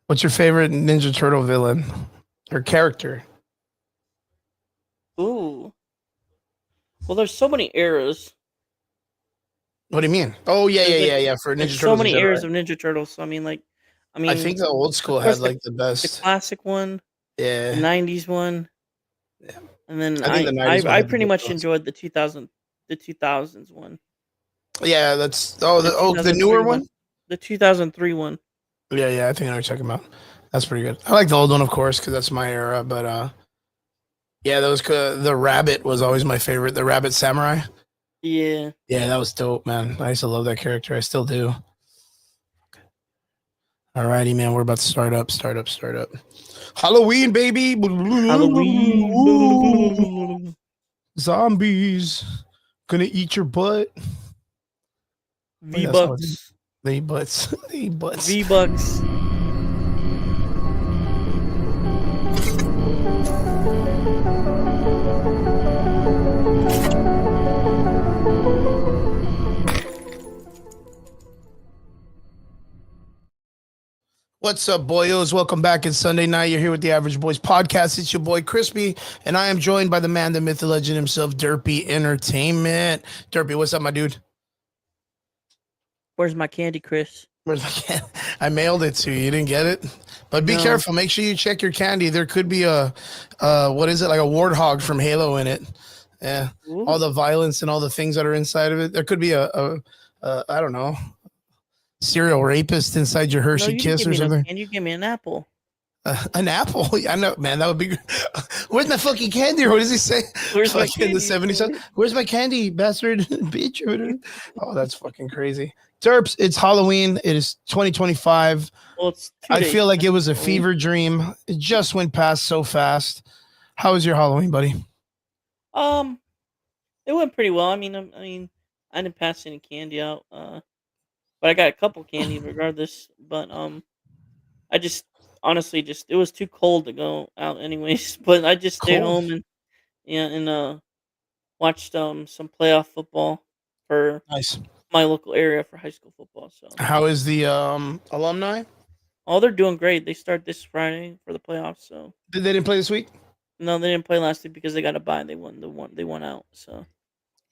What's your favorite Ninja Turtle villain or character? Ooh. Well, there's so many eras. What do you mean? Oh yeah, yeah, There's yeah, like yeah. For there's Ninja so Turtles, you many said it eras right. of Ninja Turtles. So I I mean, think the old of school had course like the the best. classic one, the Yeah, '90s one, yeah. and then I think the I '90s one I had the pretty best much ones. enjoyed the 2000s one, Yeah, that's the the 2003 newer one, one. the 2003 one. Yeah, yeah. I think I know what you're talking about. That's pretty good. I like the old one, of course, because that's my era. But yeah, the rabbit was always my favorite. The rabbit samurai. Yeah. Yeah, that was dope, man. I used to love that character. I still do. Alrighty, man. We're about to start up. Start up. Start up. Halloween, baby. Halloween. Zombies gonna eat your butt. Wait, V that's not what Bucks. they eat butts. They eat butts. V Bucks. What's up, boyos? Welcome back. It's Sunday night. You're here with the Average Boys podcast. It's your boy Crispy, and I am joined by the man, the myth, the legend himself, Derpy Entertainment. Derpy, what's up, my dude? Where's my candy, Chris? Where's my candy? I mailed it to you. You didn't get it, but be No. careful. Make sure you check your candy. There could be a, what is it, like a warthog from Halo in it. Yeah, all Ooh. the violence and all the things that are inside of it. There could be a I don't know, serial rapist inside your No, Hershey you didn't Kiss give or me no something. candy. You gave me an apple. An apple? I know, man. That would be. Where's my fucking candy? What does he say? Where's my Fucking the candy, you '70s. fool? Where's my candy, bastard, bitch? Oh, that's fucking crazy. Terps, it's Halloween. It is 2025. Well, it's 2 I days feel like it past was a Halloween. fever dream. It just went past so fast. How was your Halloween, buddy? Um, it went pretty well. I didn't pass any candy out. But I got a couple candy regardless. But I just honestly just it was too cold to go out anyways. But I just stayed Cool. home and watched some playoff football for Nice. my local area for high school football. So How is the alumni? oh, they're doing great. They start this Friday for the playoffs. So They didn't play this week? no, they didn't play last week because they got a bye. They won out. So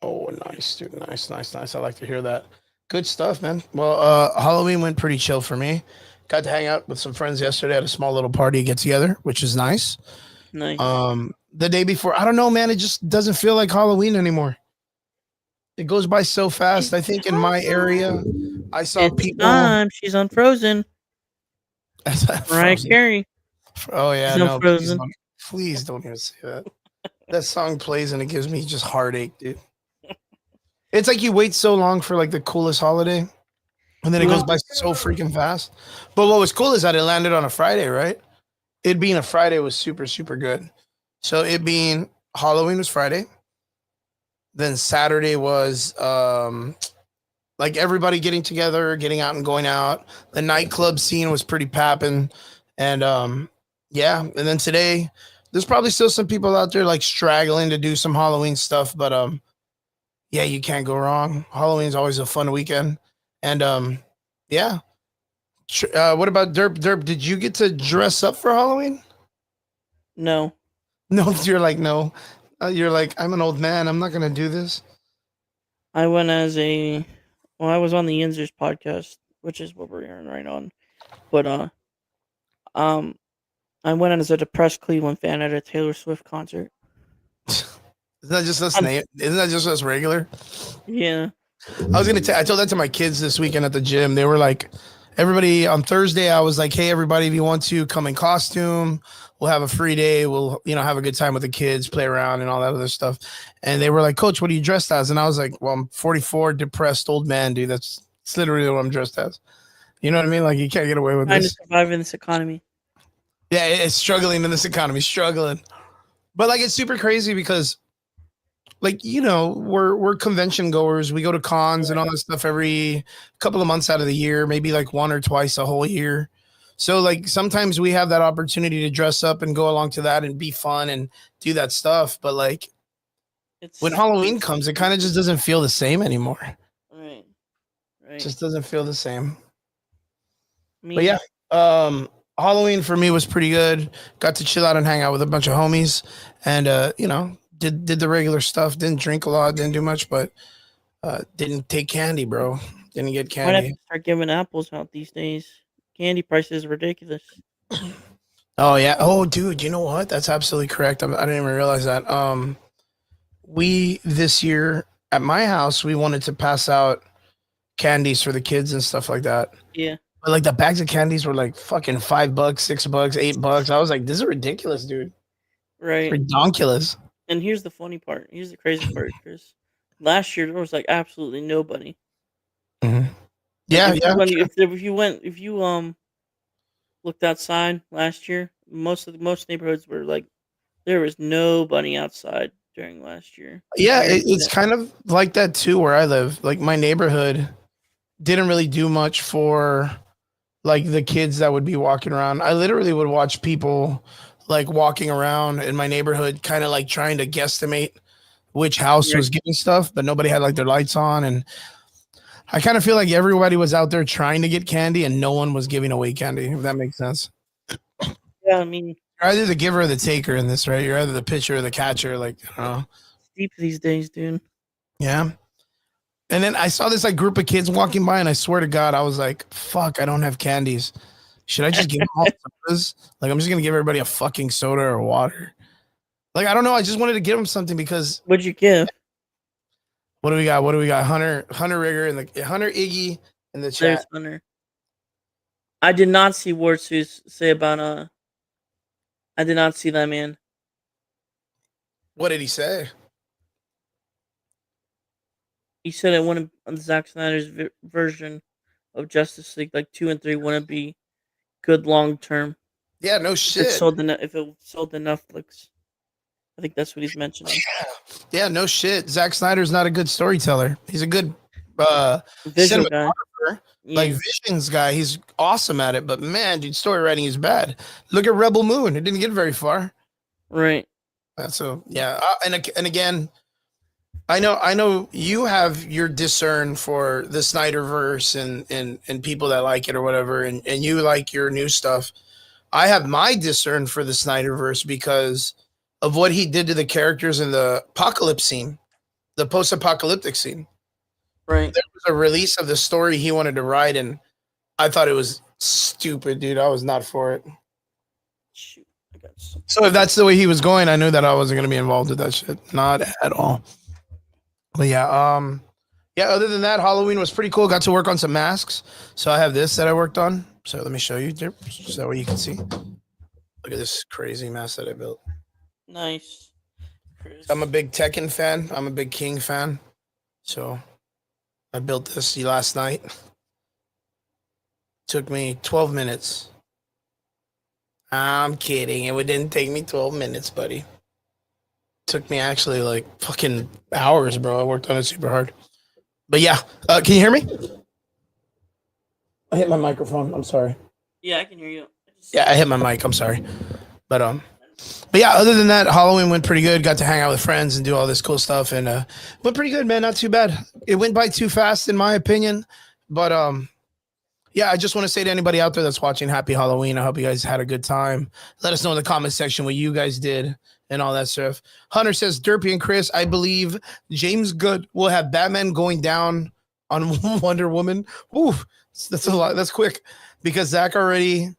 Oh, nice, dude. Nice, nice, nice. I like to hear that. Good stuff, man. Well, Halloween went pretty chill for me. Got to hang out with some friends yesterday at a small little party get together, which is nice. nice. The day before, I don't know, man. It just doesn't feel like Halloween anymore. It goes by so fast. I It's think in my area, time. I saw It's people. time. She's unfrozen. Mariah Frozen. Carey. Oh She's yeah, no, unfrozen. please don't even say that. That song plays and it gives me just heartache, dude. It's like you wait so long for like the coolest holiday, and then it goes by so freaking fast. But what was cool is that it landed on a Friday, right? It being a Friday was super, super good. So it being Halloween was Friday. Then Saturday was like everybody getting together, getting out and going out. The nightclub scene was pretty papping. And yeah. And then today, there's probably still some people out there like straggling to do some Halloween stuff, but yeah, you can't go wrong. Halloween's always a fun weekend. And yeah. What about Derp? Derp, did you get to dress up for Halloween? No, No, you're like, no. You're like, I'm an old man. I'm not going to do this. I went as a. Well, I was on the Yinzers podcast, which is what we're hearing right on. But um, I went as a depressed Cleveland fan at a Taylor Swift concert. Isn't that just us? Um, Isn't that just us regular? yeah, I was gonna. I told that to my kids this weekend at the gym. They were like, everybody on Thursday. I was like, hey, everybody, if you want to come in costume, we'll have a free day. We'll have a good time with the kids, play around, and all that other stuff. And they were like, Coach, what are you dressed as? And I was like, well, I'm 44, depressed old man, dude. That's literally what I'm dressed as. You know what I mean? Like you can't get away with trying to this. survive in this economy. Yeah, it's struggling in this economy, struggling. But like it's super crazy because like we're convention goers. We go to cons and all that stuff every couple of months out of the year, maybe like one or twice a whole year. So like sometimes we have that opportunity to dress up and go along to that and be fun and do that stuff. But like when It's Halloween comes, it kind of just doesn't feel the same anymore. It right, right. just doesn't feel the same. I But mean, yeah, um, Halloween for me was pretty good. Got to chill out and hang out with a bunch of homies, and did the regular stuff. Didn't drink a lot, didn't do much, but didn't take candy, bro. Didn't get Might have candy. to start giving apples out these days. Candy prices are ridiculous. Oh yeah. Oh, dude, you know what? That's absolutely correct. I didn't even realize that. We this year at my house we wanted to pass out candies for the kids and stuff like that. Yeah, But like the bags of candies were like fucking $5, $6, $8. I was like, this is ridiculous, dude. It's right. ridiculous. And here's the funny part. Here's the crazy part, Chris. Last year there was like absolutely nobody. Mhm. Like Yeah, yeah. if you looked outside last year, most neighborhoods were like there was nobody outside during last year. I Yeah, guarantee it's that. kind of like that too where I live. Like my neighborhood didn't really do much for like the kids that would be walking around. I literally would watch people like walking around in my neighborhood, kind of like trying to guesstimate which house Right. was getting stuff, but nobody had like their lights on. And I kind of feel like everybody was out there trying to get candy and no one was giving away candy, if that makes sense. Yeah, I mean, You're either the giver or the taker in this, right? You're either the pitcher or the catcher. Like, I don't know. it's deep these days, dude. Yeah. And then I saw this like group of kids walking by, and I swear to God, I was like, fuck, I don't have candies. Should I just give them all sodas? Like, I'm just gonna give everybody a fucking soda or water. Like, I don't know. I just wanted to give them something because What'd you give? what do we got? What do we got? Hunter Rigger and the Hunter Iggy in the There's chat. Hunter. I did not see Warsus say about I did not see that, man. What did he say? He said it wouldn't on Zack Snyder's version of Justice League, like 2 and 3, wouldn't be good long term Yeah, no if it shit. sold the if it sold the Netflix. I think that's what he's mentioning. Yeah, no shit. Zack Snyder's not a good storyteller. He's a good Visual guy. cinematographer. Like Yeah. Visions guy, he's awesome at it. But man, dude, story writing is bad. Look at Rebel Moon; it didn't get very far. Right. So yeah, and again, I know you have your discern for the Snyderverse and people that like it or whatever, and you like your new stuff. I have my discern for the Snyderverse because of what he did to the characters in the apocalypse scene, the post-apocalyptic scene. Right. There was a release of the story he wanted to write, and I thought it was stupid, dude. I was not for it. Shoot. I got some. So if that's the way he was going, I knew that I wasn't going to be involved with that shit. Not at all. But yeah, other than that, Halloween was pretty cool. Got to work on some masks. So I have this that I worked on. So let me show you, so that way you can see. Look at this crazy mask that I built. Nice. Chris. I'm a big Tekken fan. I'm a big King fan. So I built this last night. Took me 12 minutes. I'm kidding. It didn't take me 12 minutes, buddy. Took me actually like fucking hours, bro. I worked on it super hard. But yeah, can you hear me? I hit my microphone. I'm sorry. Yeah, I can hear you. Yeah, I hit my mic. I'm sorry. But yeah, other than that, Halloween went pretty good. Got to hang out with friends and do all this cool stuff, and went pretty good, man. Not too bad. It went by too fast, in my opinion. But yeah, I just want to say to anybody out there that's watching, happy Halloween. I hope you guys had a good time. Let us know in the comment section what you guys did and all that stuff. Hunter says, Derpy and Chris, I believe James Good will have Batman going down on Wonder Woman. Ooh, that's a lot. That's quick because Zach already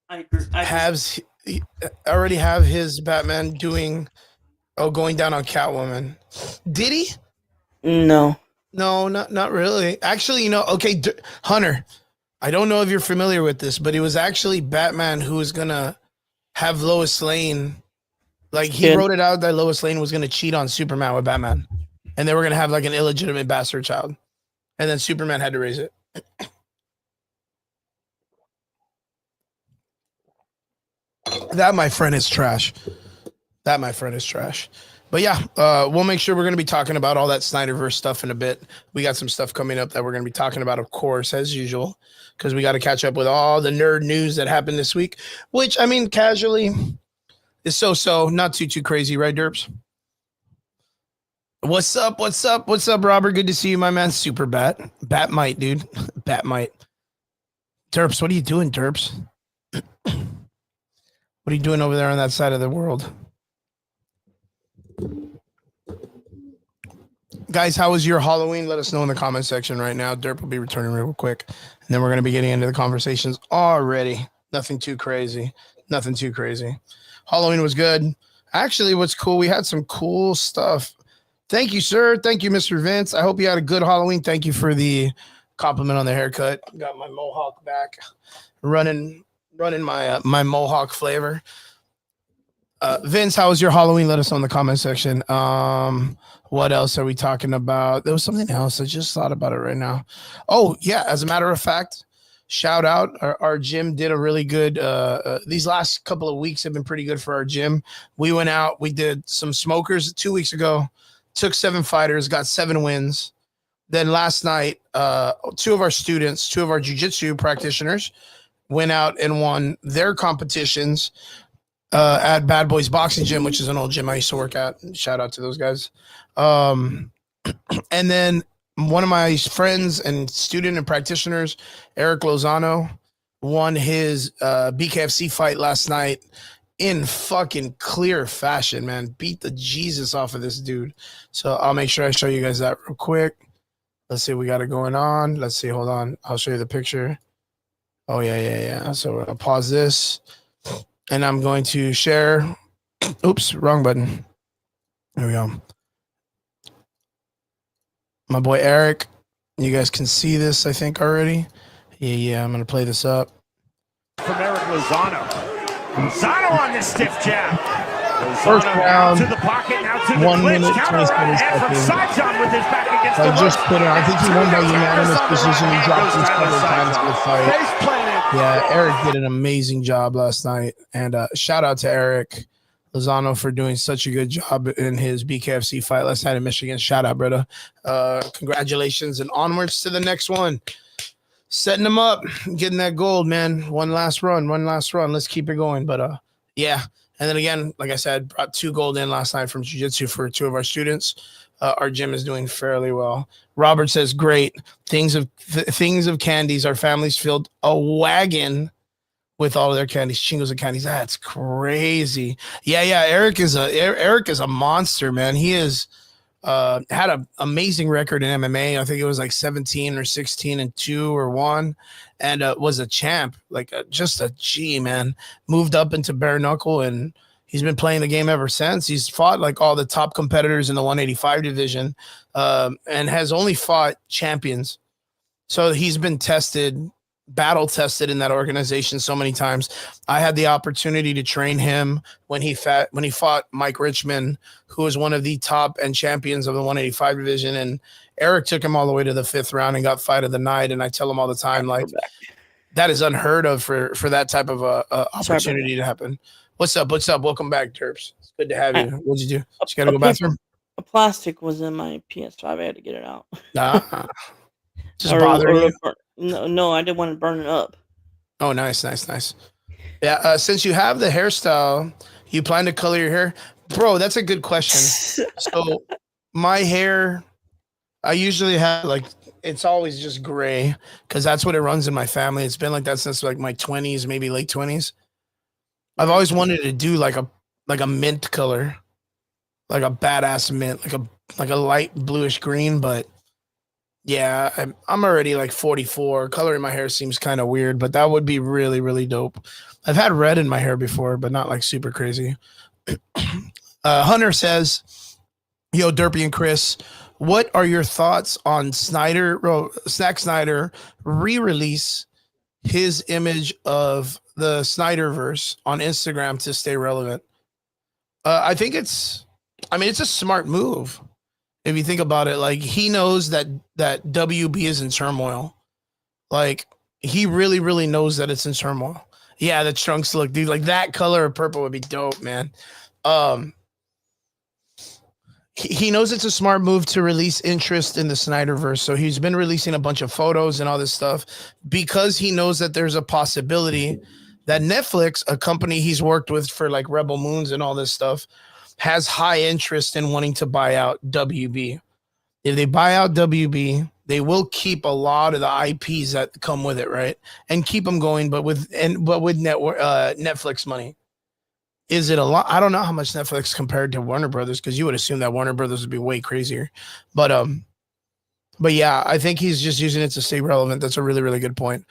I agree. he already have his Batman going down on Catwoman. Did he? No. No, not really. Actually, okay, Hunter, I don't know if you're familiar with this, but it was actually Batman who was gonna have Lois Lane. Like he wrote it out that Lois Lane was gonna cheat on Superman with Batman, and they were gonna have like an illegitimate bastard child, and then Superman had to raise it. That, my friend, is trash. But yeah, we'll make sure we're going to be talking about all that Snyderverse stuff in a bit. We got some stuff coming up that we're going to be talking about, of course, as usual, because we got to catch up with all the nerd news that happened this week, which, I mean, casually is so, not too crazy, right, Derps? What's up, Robert? Good to see you, my man. Super Bat. Batmite, dude. Batmite. Derps, what are you doing, Derps? What are you doing over there on that side of the world? Guys, how was your Halloween? Let us know in the comment section right now. Derp will be returning real quick. And then we're going to be getting into the conversations already. Nothing too crazy. Nothing too crazy. Halloween was good. Actually, what's cool, we had some cool stuff. Thank you, sir. Thank you, Mr. Vince. I hope you had a good Halloween. Thank you for the compliment on the haircut. Got my mohawk back. Running my mohawk flavor. Vince, how was your Halloween? Let us know in the comment section. What else are we talking about? There was something else. I just thought about it right now. Oh, yeah. As a matter of fact, shout out. Our gym did a really good, these last couple of weeks have been pretty good for our gym. We went out, we did some smokers 2 weeks ago, took 7 fighters, got 7 wins. Then last night, 2 of our students, 2 of our jiu-jitsu practitioners went out and won their competitions at Bad Boys Boxing Gym, which is an old gym I used to work at. Shout out to those guys. And then one of my friends and student and practitioners, Eric Lozano, won his BKFC fight last night in fucking clear fashion, man. Beat the Jesus off of this dude. So I'll make sure I show you guys that real quick. Let's see what we got it going on. Let's see. Hold on. I'll show you the picture. Oh, yeah. So we're going to pause this. And I'm going to share. Oops, wrong button. There we go. My boy Eric. You guys can see this, I think, already. Yeah. I'm going to play this up. From Eric Lozano. Lozano on this stiff jab. Lozano First round. To the pocket, now to the 1 clinch. minute, 27 From side John with his back against I the just ropes. put it. I think he won by unanimous decision. He dropped his couple of times in the fight. Yeah, Eric did an amazing job last night. And shout out to Eric Lozano for doing such a good job in his BKFC fight last night in Michigan. Shout out, brother. Congratulations and onwards to the next one. Setting them up, getting that gold, man. One last run. Let's keep it going. But yeah. And then again, like I said, brought 2 gold in last night from jiu-jitsu for 2 of our students. Our gym is doing fairly well. Robert says, great. Things of candies. Our families filled a wagon with all of their candies, chingos and candies. That's crazy. Yeah. Eric is a monster, man. He is had an amazing record in MMA. I think it was like 17 or 16 and 2 or 1, and was a champ, like just a G, man. Moved up into bare knuckle, and he's been playing the game ever since. He's fought like all the top competitors in the 185 division, and has only fought champions. So he's been battle tested in that organization so many times. I had the opportunity to train him when he fought Mike Richmond, who was one of the top and champions of the 185 division. And Eric took him all the way to the 5th round and got fight of the night. And I tell him all the time, like, that is unheard of for that type of opportunity to happen. What's up? Welcome back, Terps. It's good to have you. What'd you do? You got to go bathroom? A plastic was in my PS5. I had to get it out. Just bothering you? No, I didn't want to burn it up. Oh, nice. Yeah, since you have the hairstyle, you plan to color your hair? Bro, that's a good question. So my hair, I usually have it's always just gray because that's what it runs in my family. It's been like that since like my 20s, maybe late 20s. I've always wanted to do like a mint color, like a badass mint, like a light bluish green, but yeah, I'm already like 44. Coloring my hair seems kind of weird, but that would be really, really dope. I've had red in my hair before, but not like super crazy. Hunter says, yo, Derpy and Chris, what are your thoughts on Zack Snyder re-release his image of the Snyderverse on Instagram to stay relevant? I think it's a smart move. If you think about it, like, he knows that WB is in turmoil. Like, he really, really knows that it's in turmoil. Yeah, the trunks look, dude, like that color of purple would be dope, man. He knows it's a smart move to release interest in the Snyderverse. So he's been releasing a bunch of photos and all this stuff because he knows that there's a possibility that Netflix, a company he's worked with for like Rebel Moons and all this stuff, has high interest in wanting to buy out WB. If they buy out WB, they will keep a lot of the IPs that come with it, right? And keep them going, but with Netflix money. Is it a lot? I don't know how much Netflix compared to Warner Brothers, because you would assume that Warner Brothers would be way crazier. But yeah, I think he's just using it to stay relevant. That's a really, really good point.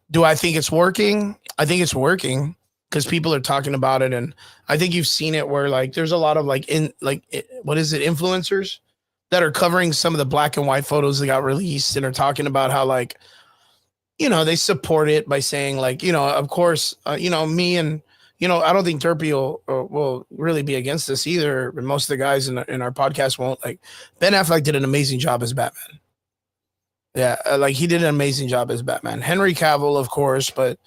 Do I think it's working? I think it's working because people are talking about it, and I think you've seen it where like there's a lot of what is it, influencers that are covering some of the black and white photos that got released and are talking about how like, they support it by saying like, of course, me and I don't think Derpy will really be against this either. And most of the guys in our podcast won't. Like Ben Affleck did an amazing job as Batman. Yeah, like he did an amazing job as Batman. Henry Cavill, of course, but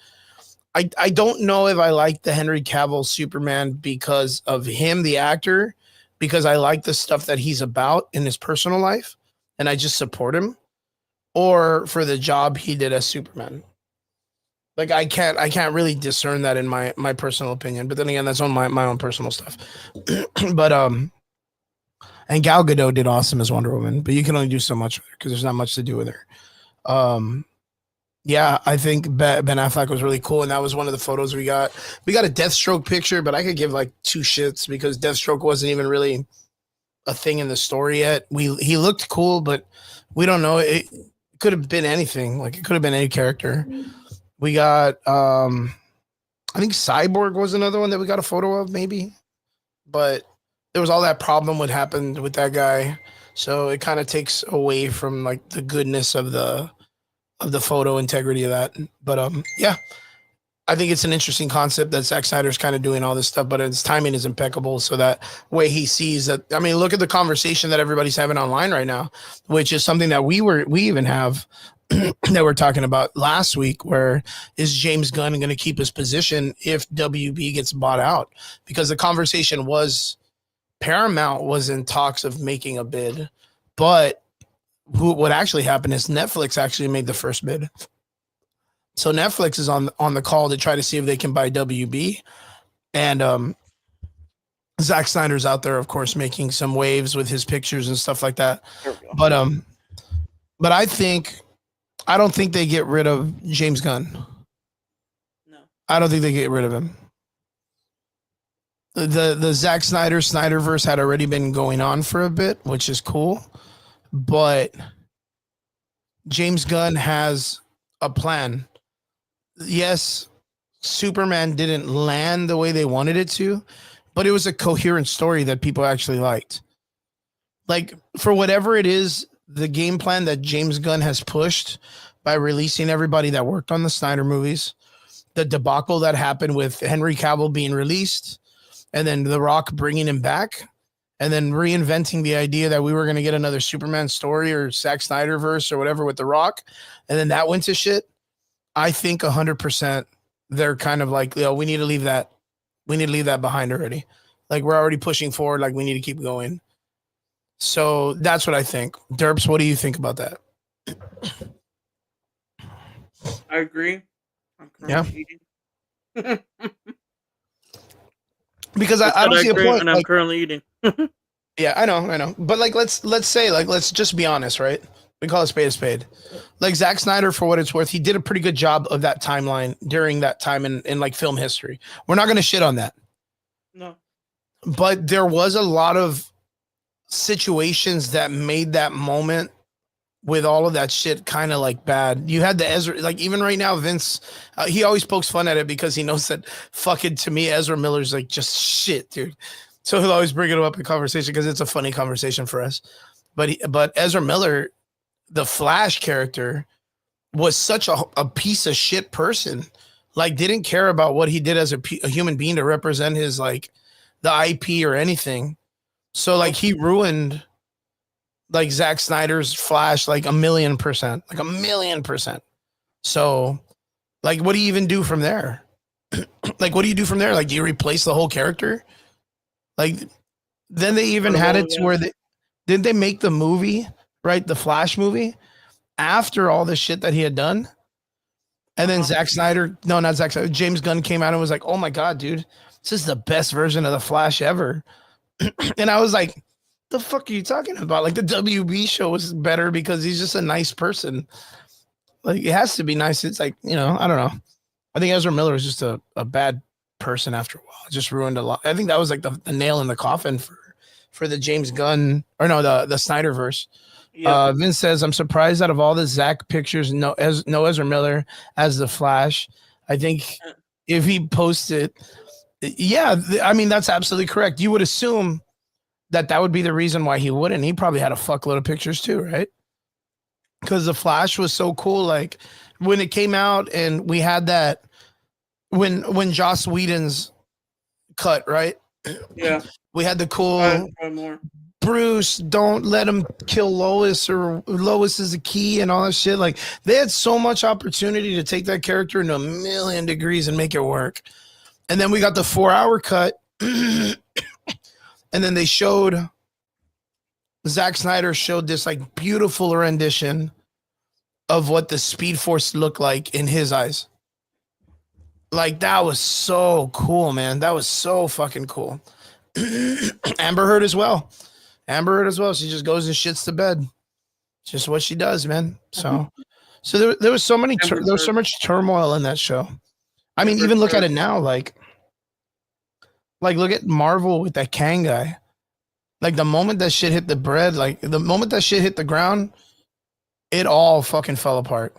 I don't know if I like the Henry Cavill Superman because of him, the actor, because I like the stuff that he's about in his personal life, and I just support him, or for the job he did as Superman. Like I can't really discern that in my personal opinion. But then again, that's on my own personal stuff. But and Gal Gadot did awesome as Wonder Woman, but you can only do so much with her because there's not much to do with her. Yeah, I think Ben Affleck was really cool, and that was one of the photos we got. We got a Deathstroke picture, but I could give like two shits because Deathstroke wasn't even really a thing in the story yet. He looked cool, but we don't know. It could have been anything. Like it could have been any character. We got I think Cyborg was another one that we got a photo of, maybe, but there was all that problem what happened with that guy, so it kind of takes away from like the goodness of the photo integrity of that. But yeah, I think it's an interesting concept that Zack Snyder's kind of doing all this stuff, but his timing is impeccable. So that way he sees that. I mean, look at the conversation that everybody's having online right now, which is something that we even have that we're talking about last week, where is James Gunn going to keep his position if WB gets bought out? Because the conversation was Paramount was in talks of making a bid, but what actually happened is Netflix actually made the first bid. So Netflix is on the call to try to see if they can buy WB. And Zack Snyder's out there, of course, making some waves with his pictures and stuff like that. But I don't think they get rid of James Gunn. No. I don't think they get rid of him. The Zack Snyderverse had already been going on for a bit, which is cool. But James Gunn has a plan. Yes, Superman didn't land the way they wanted it to, but it was a coherent story that people actually liked. Like, for whatever it is, the game plan that James Gunn has pushed by releasing everybody that worked on the Snyder movies, the debacle that happened with Henry Cavill being released, and then The Rock bringing him back, and then reinventing the idea that we were going to get another Superman story or Zack Snyderverse or whatever with The Rock, and then that went to shit. I think 100% they're kind of like, we need to leave that. We need to leave that behind already. Like, we're already pushing forward. Like, we need to keep going. So that's what I think. Derps, what do you think about that? I agree. I'm currently eating. Because I don't see a point. And I'm currently eating. Yeah, I know. But like, let's say, like, let's just be honest, right? We call it spade a spade. Like, Zack Snyder, for what it's worth, he did a pretty good job of that timeline during that time in like film history. We're not going to shit on that. No. But there was a lot of situations that made that moment with all of that shit kind of like bad. You had the Ezra, like, even right now, Vince, he always pokes fun at it because he knows that fucking, to me, Ezra Miller's like just shit, dude. So he'll always bring it up in conversation because it's a funny conversation for us. But Ezra Miller, the Flash character, was such a piece of shit person. Like, didn't care about what he did as a human being to represent his, like, the IP or anything. So, like, he ruined, like, Zack Snyder's Flash, like, 1,000,000%. Like, 1,000,000%. So, like, what do you even do from there? Like, what do you do from there? Like, do you replace the whole character? Like, then they even had it to where didn't they make the movie, right? The Flash movie after all the shit that he had done. And then James Gunn came out and was like, oh my God, dude, this is the best version of the Flash ever. And I was like, The fuck are you talking about? Like the WB show was better because he's just a nice person. Like it has to be nice. It's like, I don't know. I think Ezra Miller is just a bad person after a while. It just ruined a lot. I think that was like the nail in the coffin for the James Gunn or no, the Snyderverse. Yeah. Vince says, I'm surprised out of all the Zach pictures, no Ezra Miller as the Flash. I think if he posted, I mean, that's absolutely correct. You would assume that would be the reason why he wouldn't. He probably had a fuckload of pictures too, right? Because the Flash was so cool. Like when it came out and we had that when Joss Whedon's cut, right? Yeah. We had the cool more. Bruce, don't let him kill Lois, or Lois is the key and all that shit. Like they had so much opportunity to take that character into a million degrees and make it work. And then we got the 4-hour cut. And then they showed Zack Snyder showed this like beautiful rendition of what the Speed Force looked like in his eyes. Like that was so cool, man. That was so fucking cool. Amber Heard as well. She just goes and shits the bed. It's just what she does, man. So there was so many there was so much turmoil in that show. I mean, even look at it now, like look at Marvel with that Kang guy. Like the moment that shit hit the bread, like the moment that shit hit the ground, it all fucking fell apart.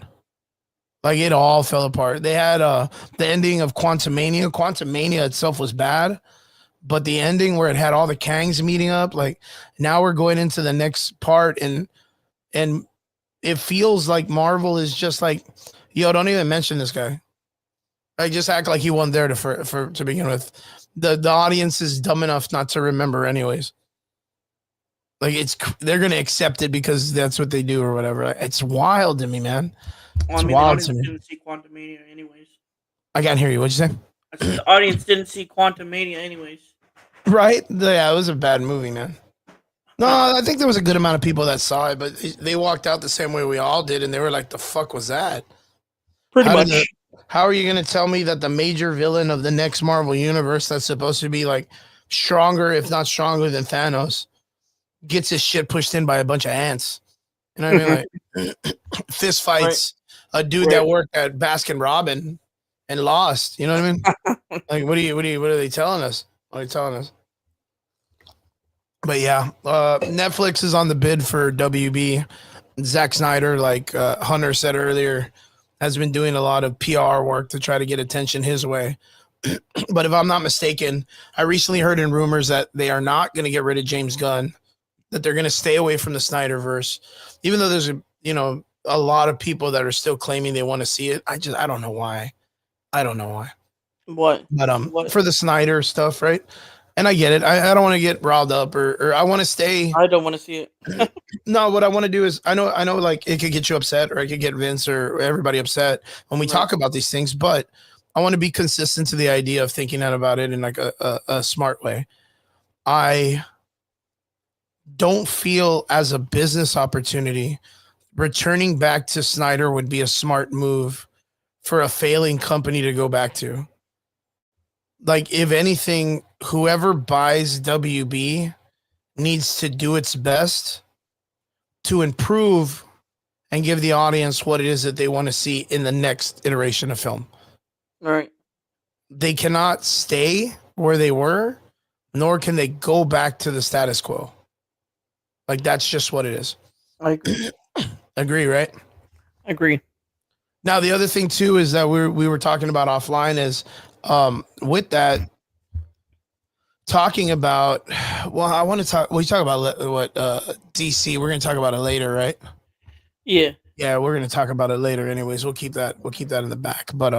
Like it all fell apart. They had the ending of Quantumania. Quantumania itself was bad, but the ending where it had all the Kangs meeting up, like now we're going into the next part, and it feels like Marvel is just like, yo, don't even mention this guy. Like just act like he wasn't there to begin with. The audience is dumb enough not to remember anyways. Like they're gonna accept it because that's what they do or whatever. It's wild to me, man. Well, the audience didn't see Quantumania anyways. I can't hear you. What'd you say? I said the audience didn't see Quantumania anyways. Right? Yeah, it was a bad movie, man. No, I think there was a good amount of people that saw it, but they walked out the same way we all did, and they were like, "The fuck was that?" Pretty much. How are you going to tell me that the major villain of the next Marvel universe that's supposed to be like stronger, if not stronger than Thanos, gets his shit pushed in by a bunch of ants? You know what I mean? Like fist fights a dude that worked at Baskin Robin and lost. You know what I mean? Like, what are they telling us? What are they telling us? But yeah, Netflix is on the bid for WB. Zack Snyder, like Hunter said earlier, has been doing a lot of PR work to try to get attention his way. But if I'm not mistaken, I recently heard in rumors that they are not going to get rid of James Gunn, that they're going to stay away from the Snyderverse, even though there's a lot of people that are still claiming they want to see it. I don't know why. What? But for the Snyder stuff, right? And I get it. I don't want to get riled up, or I want to stay. I don't want to see it. No, what I want to do is I know like it could get you upset, or it could get Vince or everybody upset when we talk about these things, but I want to be consistent to the idea of thinking about it in like a smart way. I don't feel as a business opportunity returning back to Snyder would be a smart move for a failing company to go back to. Like, if anything, whoever buys WB needs to do its best to improve and give the audience what it is that they want to see in the next iteration of film. All right. They cannot stay where they were, nor can they go back to the status quo. Like, that's just what it is. I agree. Agree, right? Agree. Now, the other thing, too, is that we were talking about offline is with that, talking about, well, I want to talk, we talk about what DC, we're going to talk about it later, right? Yeah. Yeah, we're going to talk about it later anyways. We'll keep that in the back. But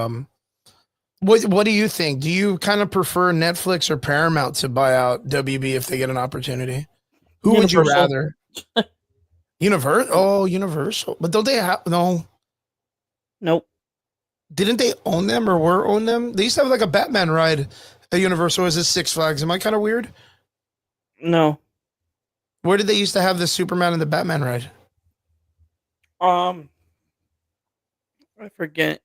what do you think? Do you kind of prefer Netflix or Paramount to buy out WB if they get an opportunity? Who would you rather? Universal? Oh, Universal. But don't they have no? Nope. Didn't they own them or were own them? They used to have like a Batman ride at Universal. Is it Six Flags? Am I kind of weird? No. Where did they used to have the Superman and the Batman ride? I forget.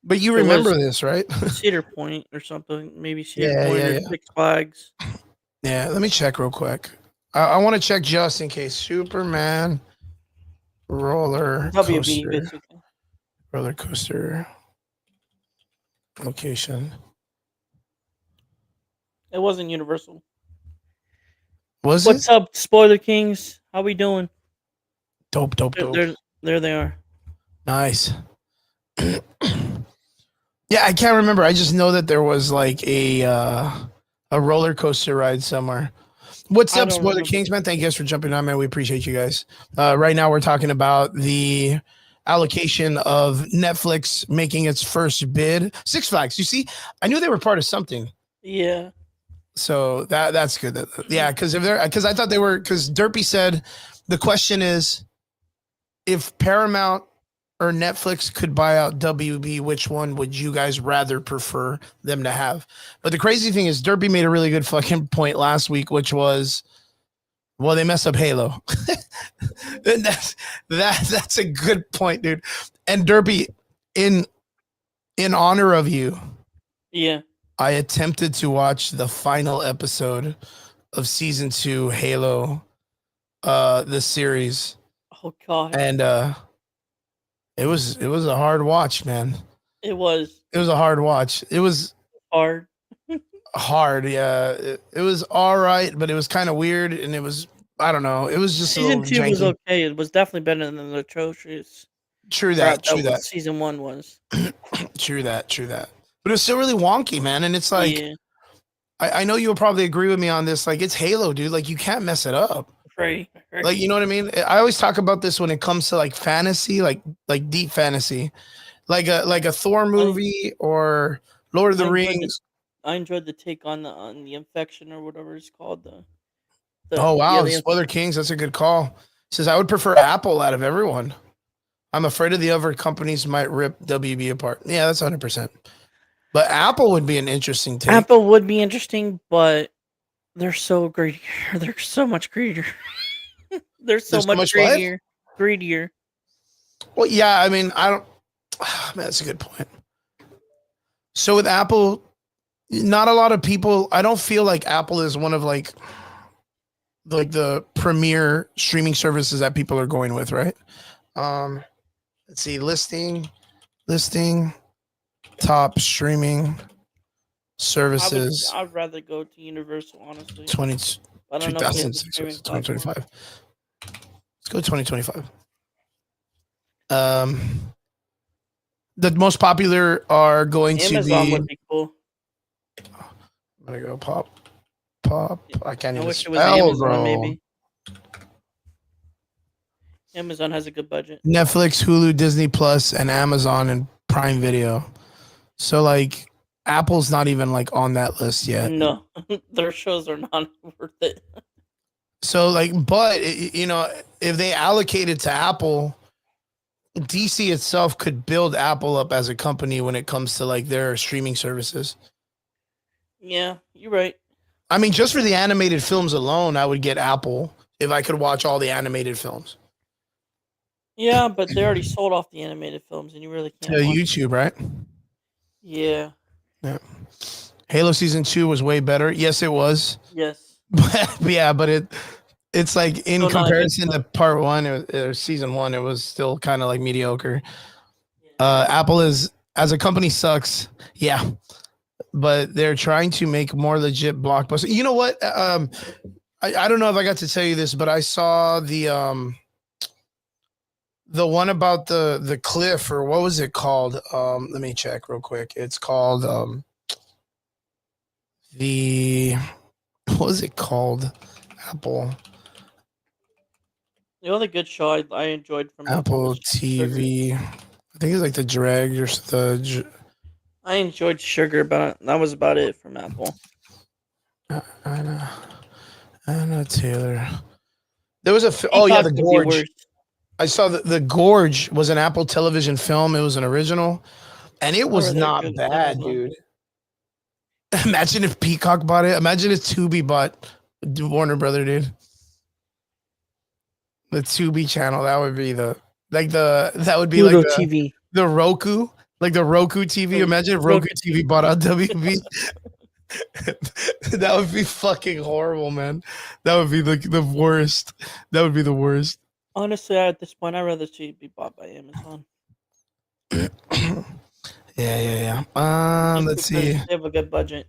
But you remember this, right? Cedar Point or something. Maybe Cedar Point or Six Flags. Yeah, let me check real quick. I want to check just in case. Superman roller WB, coaster. basically. Roller coaster location. It wasn't Universal. Was What's it? up, Spoiler Kings? How we doing? Dope. There they are. Nice. Yeah, I can't remember. I just know that there was like a roller coaster ride somewhere. What's I up, don't Spoiler remember. Kings, man? Thank you guys for jumping on, man. We appreciate you guys. Right now, we're talking about the allocation of Netflix making its first bid. Six Flags. You see, I knew they were part of something. Yeah. So that's good. Yeah, because I thought they were, because Derpy said the question is if Paramount or Netflix could buy out WB, which one would you guys rather prefer them to have? But the crazy thing is, Derpy made a really good fucking point last week, which was, well, they messed up Halo. And that's a good point, dude. And Derpy, in honor of you, Yeah. I attempted to watch the final episode of season 2 Halo, the series, Oh God. and it was a hard watch, man. It was It was a hard watch. It was hard. hard, yeah. It was all right, but it was kind of weird, and it was, I don't know. It was just Season a 2 little was janky. okay. It was definitely better than the atrocious True crap that. was season 1 was. True that. But it was still really wonky, man. And it's like, Yeah. I know you'll probably agree with me on this. Like, it's Halo, dude. Like, you can't mess it up. Right. Like, you know what I mean? I always talk about this when it comes to like fantasy, like deep fantasy, like a Thor movie or Lord of the Rings. I enjoyed the take on the infection or whatever it's called. The Oh wow, the Spoiler Kings, that's a good call. Says I would prefer Apple out of everyone. I'm afraid of the other companies might rip WB apart. Yeah, that's 100%. But Apple would be an interesting take. Apple would be interesting, but they're so greedy. They're so much greedier. They're so much greedier. Greedier. Well, yeah, I mean, I don't. Man, that's a good point. So with Apple, not a lot of people. I don't feel like Apple is one of like the premier streaming services that people are going with, right? Let's see, listing, top streaming services. I'd rather go to Universal, honestly. 2006, 2025. Let's go 2025. The most popular are going Amazon to be. would be cool. I'm gonna go pop. I can't even wish it was spell, Amazon, bro. maybe. Amazon has a good budget. Netflix, Hulu, Disney Plus, and Amazon and Prime Video. So like, Apple's not even like on that list yet. No, their shows are not worth it. So like, but you know, if they allocate it to Apple, DC itself could build Apple up as a company when it comes to like their streaming services. Yeah, you're right. I mean, just for the animated films alone, I would get Apple if I could watch all the animated films. Yeah, but they already sold off the animated films, and you really can't. To watch YouTube, right? Yeah. Yeah. Halo season 2 was way better. Yes, it was. Yes. Yeah, but it's like in Still not a good comparison to part 1 or season 1, it was still kind of like mediocre. Apple is, as a company, sucks. Yeah. But they're trying to make more legit blockbusters. You know what? I don't know if I got to tell you this, but I saw the one about the cliff, or what was it called? Let me check real quick. It's called what was it called? Apple The only good show I enjoyed from Apple was TV. Sugar. I think it's like the drag or the. I enjoyed Sugar, but that was about it from Apple. Anna Taylor. There was a the Gorge. I saw the Gorge was an Apple television film. It was an original, and it was not bad, dude. Imagine if Peacock bought it. Imagine if Tubi bought Warner Brother, dude. The Tubi channel, that would be Pluto TV. The Roku, like the Roku TV. Imagine if Roku TV bought out WB. That would be fucking horrible, man. That would be the worst. That would be the worst. Honestly, at this point, I'd rather see it be bought by Amazon. Yeah. Just Let's because see. they have a good budget.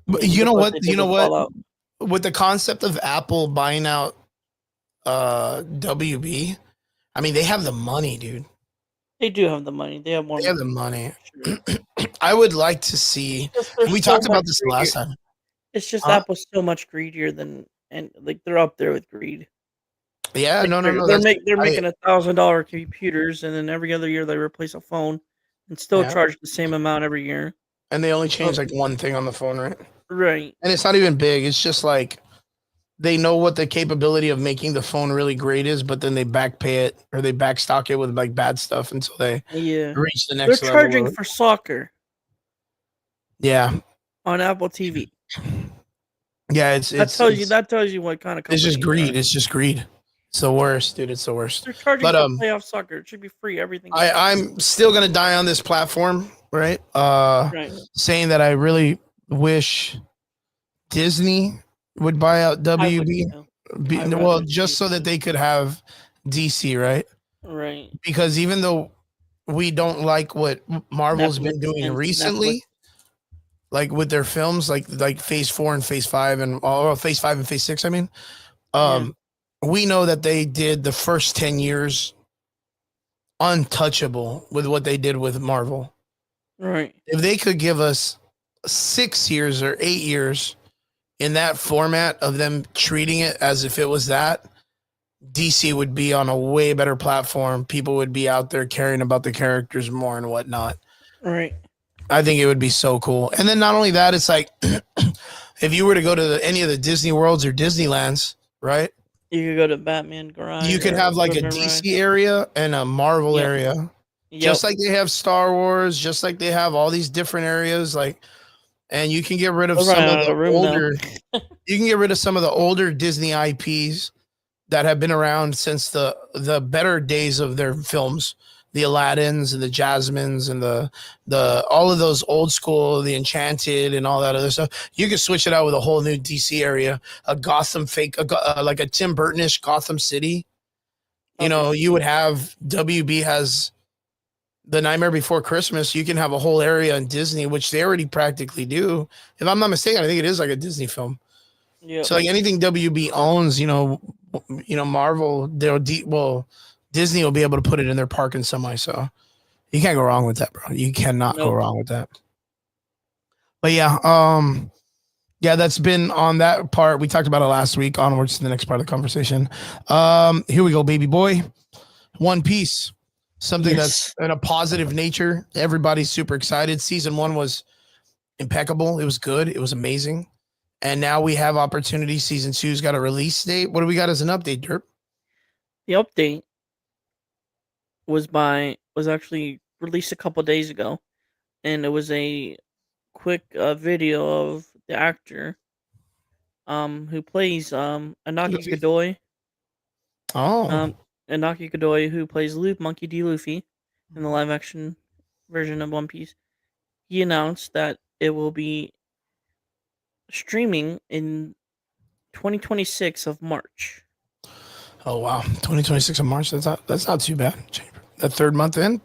But Same with you know what? they You did know with what? Fallout. With the concept of Apple buying out WB, I mean, they have the money, dude. They do have the money. They have more They have the money. money. Sure. I would like to see. They're We so talked much about this greedier. last time. It's just Huh? Apple's so much greedier than, and like they're up there with greed. Yeah, Like no. they're That's making $1,000 computers, and then every other year they replace a phone, and still yeah. charge the same amount every year. And they only change Oh, like one thing on the phone, right? right. And it's not even big. It's just like they know what the capability of making the phone really great is, but then they back pay it or they backstock it with like bad stuff until they Yeah. reach the They're next level. charging for soccer Yeah, on Apple TV. yeah. That tells you what kind of company It's just they greed. are. It's just greed. It's the worst, dude. It's the worst. They're charging But for playoff soccer. It should be free. Everything. I'm still gonna die on this platform, right? Right. Saying that I really wish Disney would buy out I would WB. too. Well, just so that they could have DC, right? Right. Because even though we don't like what Marvel's been doing recently, like with their films, like Phase 4 and Phase 5 and Phase 5 and Phase 6, I mean, we know that they did the first 10 years untouchable with what they did with Marvel. Right. If they could give us 6 years or 8 years in that format of them treating it as if it was that, DC would be on a way better platform. People would be out there caring about the characters more and whatnot. Right. I think it would be so cool. And then not only that, it's like if you were to go to any of the Disney worlds or Disneylands, right? You could go to Batman Garage. You could have like a DC area and a Marvel area. Just like they have Star Wars, just like they have all these different areas, like, and you can get rid of some of the older you can get rid of some of the older Disney IPs that have been around since the better days of their films, the Aladdins and the Jasmines and the all of those old school, the Enchanted and all that other stuff. You could switch it out with a whole new DC area, a Gotham like a Tim Burton-ish Gotham City. You know, you would have WB has the Nightmare Before Christmas. You can have a whole area in Disney, which they already practically do. If I'm not mistaken, I think it is like a Disney film. Yeah. So like anything WB owns, you know, Marvel, Disney will be able to put it in their park and semi. So you can't go wrong with that, bro. You cannot go wrong with that. But yeah, that's been on that part. We talked about it last week. Onwards to the next part of the conversation. Here we go, baby boy. One Piece, something that's in a positive nature. Everybody's super excited. Season 1 was impeccable. It was good. It was amazing. And now we have opportunity. Season 2's got a release date. What do we got as an update, Derp? The update was actually released a couple days ago, and it was a quick video of the actor who plays Anaki Godoy. Anaki Godoy, who plays Monkey D. Luffy in the live action version of One Piece. He announced that it will be streaming in 2026 of March. Oh wow, 2026 of March. That's not too bad. The third month in.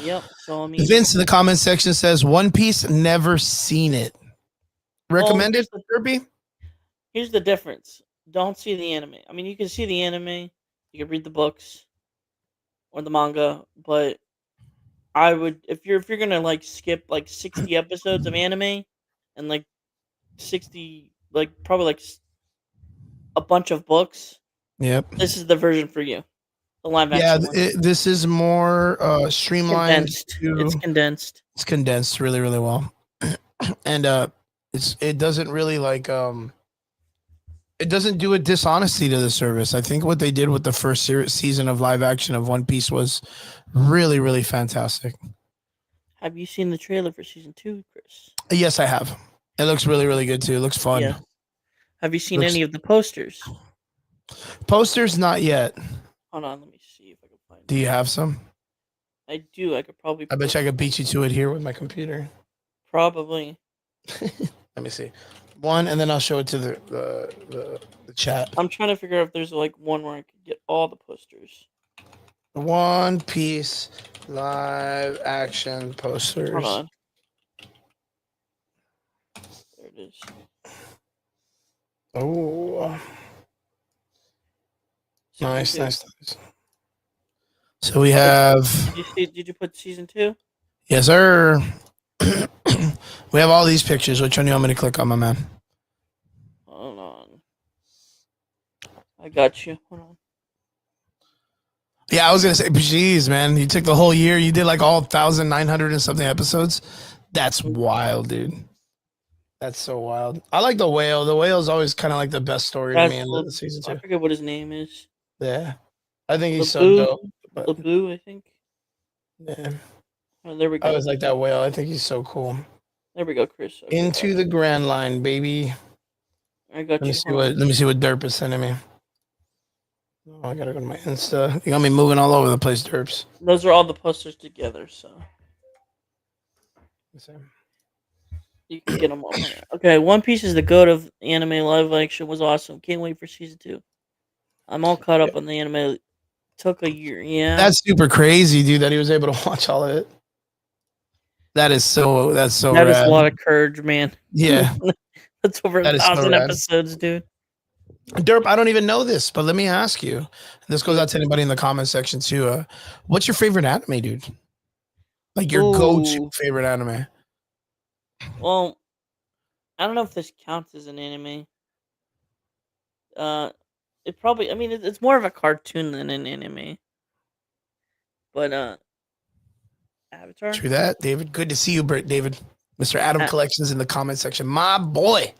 Yep. So I mean, Vince in the comment section says One Piece, never seen it. Recommend it, Kirby? Here's the difference. Don't see the anime. I mean, you can see the anime, you can read the books or the manga, but I would if you're gonna like skip like 60 episodes of anime and like 60 probably like a bunch of books. Yep. This is the version for you. The live action. Yeah, this is more streamlined. It's condensed. It's condensed really, really well. And it doesn't really it doesn't do a dishonesty to the service. I think what they did with the first season of live action of One Piece was really, really fantastic. Have you seen the trailer for season 2, Chris? Yes, I have. It looks really, really good too. It looks fun. Yeah. Have you seen any of the posters? Posters, not yet. Hold on, let me see if I can find. Do you have some? I do. I could probably. I bet you I could beat you to it here with my computer. Probably. Let me see. One, and then I'll show it to the chat. I'm trying to figure out if there's like one where I could get all the posters. One Piece live action posters. Hold on. There it is. Oh, Season nice, 2. nice. So we have. Did you put season 2? Yes, sir. We have all these pictures. Which one do you want me to click on, my man? Hold on. I got you. Hold on. Yeah, I was gonna say, geez, man, you took the whole year. You did like all 1,900 and something episodes. That's wild, dude. That's so wild. I like the whale. The whale is always kind of like the best story to me in the season I 2. forget what his name is. Yeah, I think he's Blue, so dope. But, Blue, I think. yeah, Oh, there we I go. always like that whale. I think he's so cool. There we go, Chris. Okay, Into the Grand Line, baby. I got Let me you. see what Derp is sending me. Oh, I gotta go to my Insta. You got me moving all over the place, Derps. Those are all the posters together, so you can get them all. Okay, One Piece is the goat of anime. Live action was awesome. Can't wait for season 2. I'm all caught up on the anime. It took a year. Yeah, That's super crazy, dude, that he was able to watch all of it. That's so that is rad. a lot of courage, man. Yeah. That's over That is so 1,000 rad. episodes, dude. Derp, I don't even know this, but let me ask you. This goes out to anybody in the comment section too. What's your favorite anime, dude? Like your go-to Ooh. favorite anime? Well, I don't know if this counts as an anime. It probably. I mean, it's more of a cartoon than an anime. But Avatar. True that, David. Good to see you, David. Mr. Adam Collections in the comment section. My boy.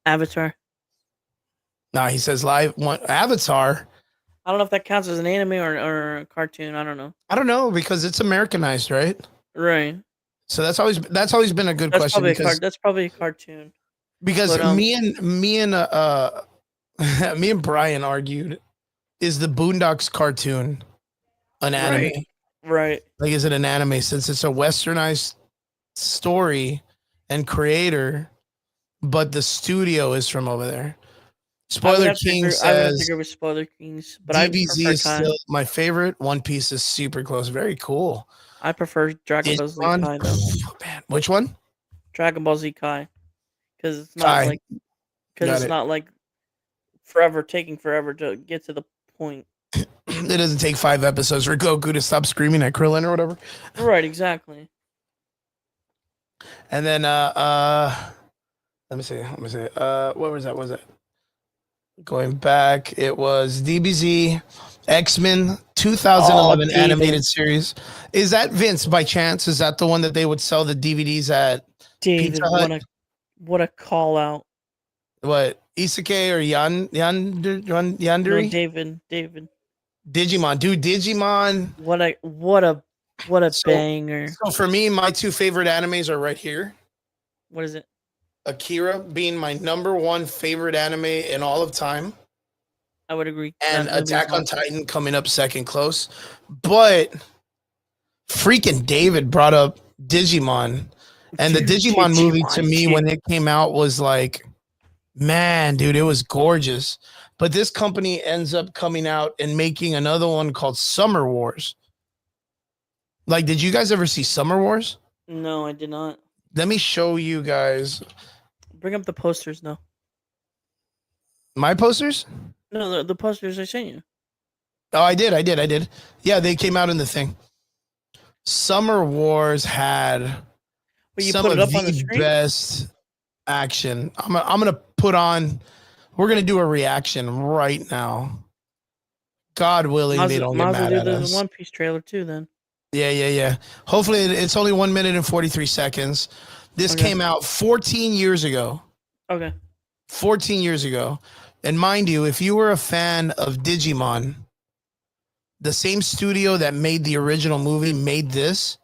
Avatar. Nah, he says live one Avatar. I don't know if that counts as an anime or a cartoon. I don't know. I don't know because it's Americanized, right? Right. So that's always been a good question. That's probably a cartoon. Because But, me and Brian argued, is the Boondocks cartoon an anime? Right. Like, is it an anime since it's a westernized story and creator, but the studio is from over there? Spoiler King I would have to says go with Spoiler Kings, but DBZ I is still my favorite. One Piece is super close. Very cool. I prefer Dragon Ball Z Kai though. Man, which one? Dragon Ball Z Kai, because it's not Kai. like not like taking forever to get to the point. It doesn't take 5 episodes for Goku to stop screaming at Krillin or whatever. Right, exactly. And then let me see. What was that? Going back, it was DBZ, X-Men 2011 animated series. Is that Vince by chance? Is that the one that they would sell the DVDs at David, Pizza Hut? what a call out. What, Isekai or Yandere? No, David. Digimon, dude, Digimon. What a banger. So for me, my 2 favorite animes are right here. What is it? Akira being my number 1 favorite anime in all of time. I would agree. And Attack on Titan coming up second close. But freaking David brought up Digimon. And the Digimon movie to me when it came out was like, man, dude, it was gorgeous. But this company ends up coming out and making another one called Summer Wars. Like, did you guys ever see Summer Wars? No, I did not. Let me show you guys. Bring up the posters now. My posters? No, the posters I sent you. Oh, I did. Yeah, they came out in the thing. Summer Wars had some of the best action. I'm gonna put on. We're gonna do a reaction right now. God willing, they don't get mad at us. There's a One Piece trailer too. Then. Yeah. Hopefully, it's only 1 minute and 43 seconds. This came out 14 years ago. Okay. 14 years ago. And mind you, if you were a fan of Digimon, the same studio that made the original movie made this.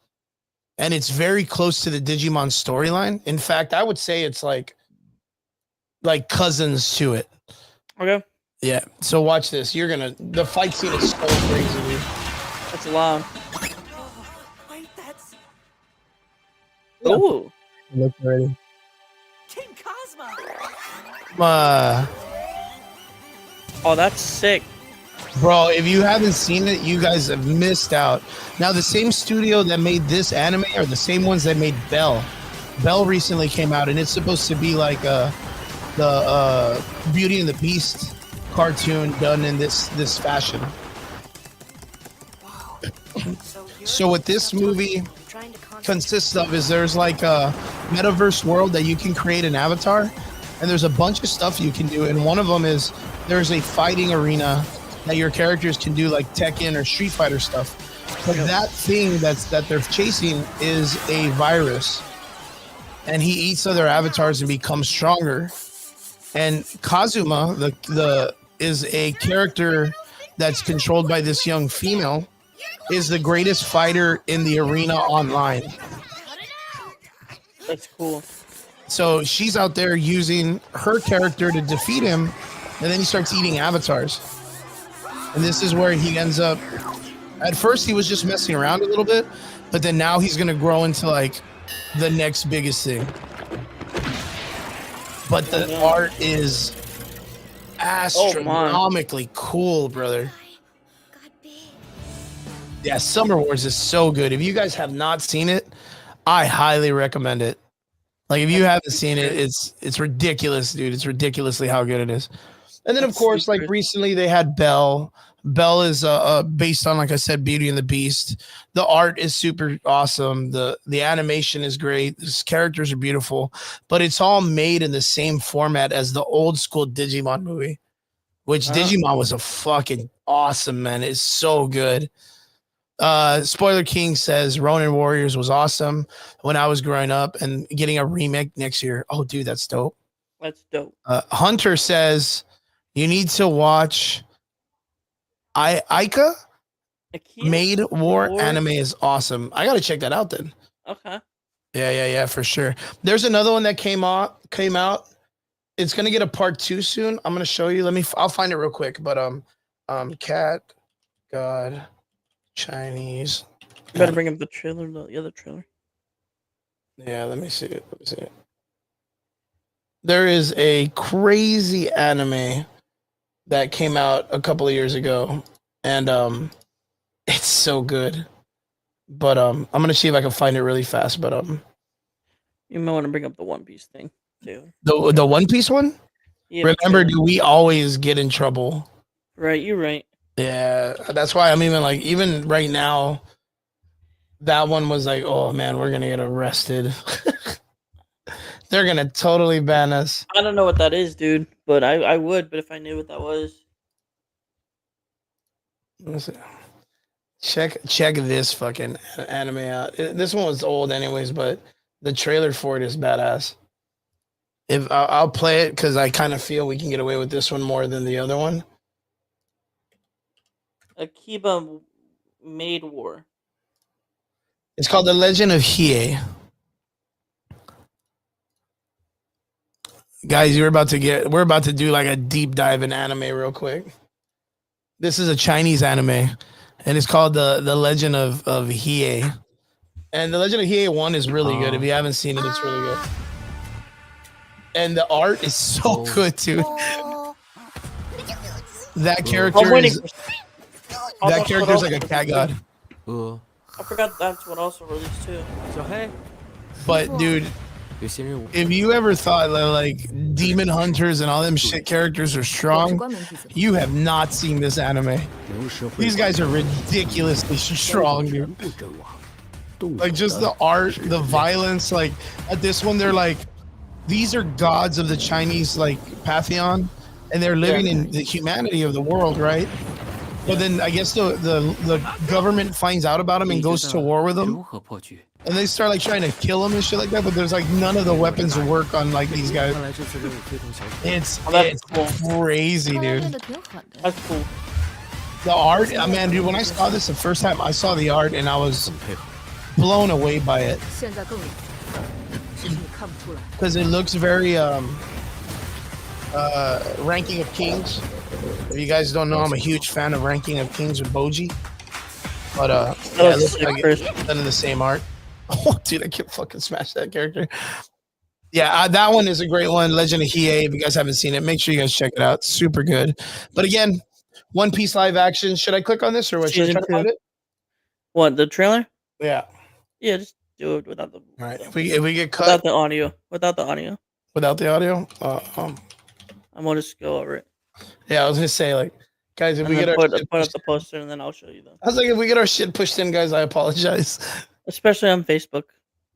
And it's very close to the Digimon storyline. In fact, I would say it's like cousins to it. Okay. Yeah. So watch this. The fight scene is so crazy, dude. That's loud. Yeah. Ooh. Look already. King Cosmo. Oh, that's sick. Bro, if you haven't seen it, you guys have missed out. Now, the same studio that made this anime are the same ones that made Belle. Belle recently came out, and it's supposed to be like the Beauty and the Beast cartoon done in this fashion. So what this movie consists of is there's like a metaverse world that you can create an avatar, and there's a bunch of stuff you can do, and one of them is there's a fighting arena that your characters can do like Tekken or Street Fighter stuff. But that thing that they're chasing is a virus, and he eats other avatars and becomes stronger. And Kazuma, the is a character that's controlled by this young female, is the greatest fighter in the arena online. That's cool. So she's out there using her character to defeat him, and then he starts eating avatars. And this is where he ends up. At first, he was just messing around a little bit, but then now he's going to grow into like the next biggest thing. But the art is astronomically cool, brother. Yeah, Summer Wars is so good. If you guys have not seen it, I highly recommend it. Like, if you haven't seen it, it's ridiculous, dude. It's ridiculously how good it is. And then, of course, like recently they had Belle. Belle is based on, like I said, Beauty and the Beast. The art is super awesome. The animation is great. The characters are beautiful, but it's all made in the same format as the old school Digimon movie, which Digimon was a fucking awesome, man. It's so good. Spoiler King says Ronin Warriors was awesome when I was growing up, and getting a remake next year. Oh, dude, that's dope. That's dope. Hunter says you need to watch Aika Made War anime is awesome. I gotta check that out then. Okay. Yeah, for sure. There's another one that came out. It's gonna get a part 2 soon. I'm gonna show you. I'll find it real quick. But Cat God Chinese. You better bring up the trailer, the other trailer. Yeah, let me see it. There is a crazy anime that came out a couple of years ago, and it's so good. But I'm gonna see if I can find it really fast. But you might want to bring up the One Piece thing too. The One Piece one. Yeah, remember, do we always get in trouble? Right, you're right. Yeah, that's why I'm even right now. That one was like, oh man, we're gonna get arrested. They're gonna totally ban us. I don't know what that is, dude, but I would. But if I knew what that was, check this fucking anime out. This one was old, anyways, but the trailer for it is badass. If I'll play it because I kind of feel we can get away with this one more than the other one. Akiba Made War. It's called The Legend of Hiei. Guys, we're about to do like a deep dive in anime real quick. This is a Chinese anime, and it's called the Legend of Hiei. And the Legend of Hiei 1 is really good. If you haven't seen it, it's really good. And the art is so good, dude. That character is like a cat god. I forgot that's what also released too. So hey, but dude, if you ever thought that like demon hunters and all them shit characters are strong, you have not seen this anime. These guys are ridiculously strong, dude. Like just the art, the violence. Like at this one, they're like, these are gods of the Chinese like pantheon, and they're living in the humanity of the world, right? But then I guess the government finds out about them and goes to war with them, and they start like trying to kill them and shit like that. But there's like none of the weapons work on like these guys. It's crazy, dude. That's cool. The art, man, dude. When I saw this the first time, I saw the art and I was blown away by it because it looks very Ranking of Kings. If you guys don't know, I'm a huge fan of Ranking of Kings with Boji. But That yeah, it looks looks sick, like Chris. it's done in the same art. Oh, dude, I can't fucking smash that character. Yeah, that one is a great one. Legend of Hiei. If you guys haven't seen it, make sure you guys check it out. Super good. But again, One Piece live action. Should I click on this or what? Should I Season try to 2. find it? What, the trailer? Yeah. Yeah, just do it without the, All right. the If we get cut without the audio. Without the audio. without the audio, I'm gonna just go over it. yeah, I was gonna say like, guys, if And we get then our put shit up pushed, the poster and then I'll show you them. I was like, if we get our shit pushed in, guys, I apologize. Especially on Facebook.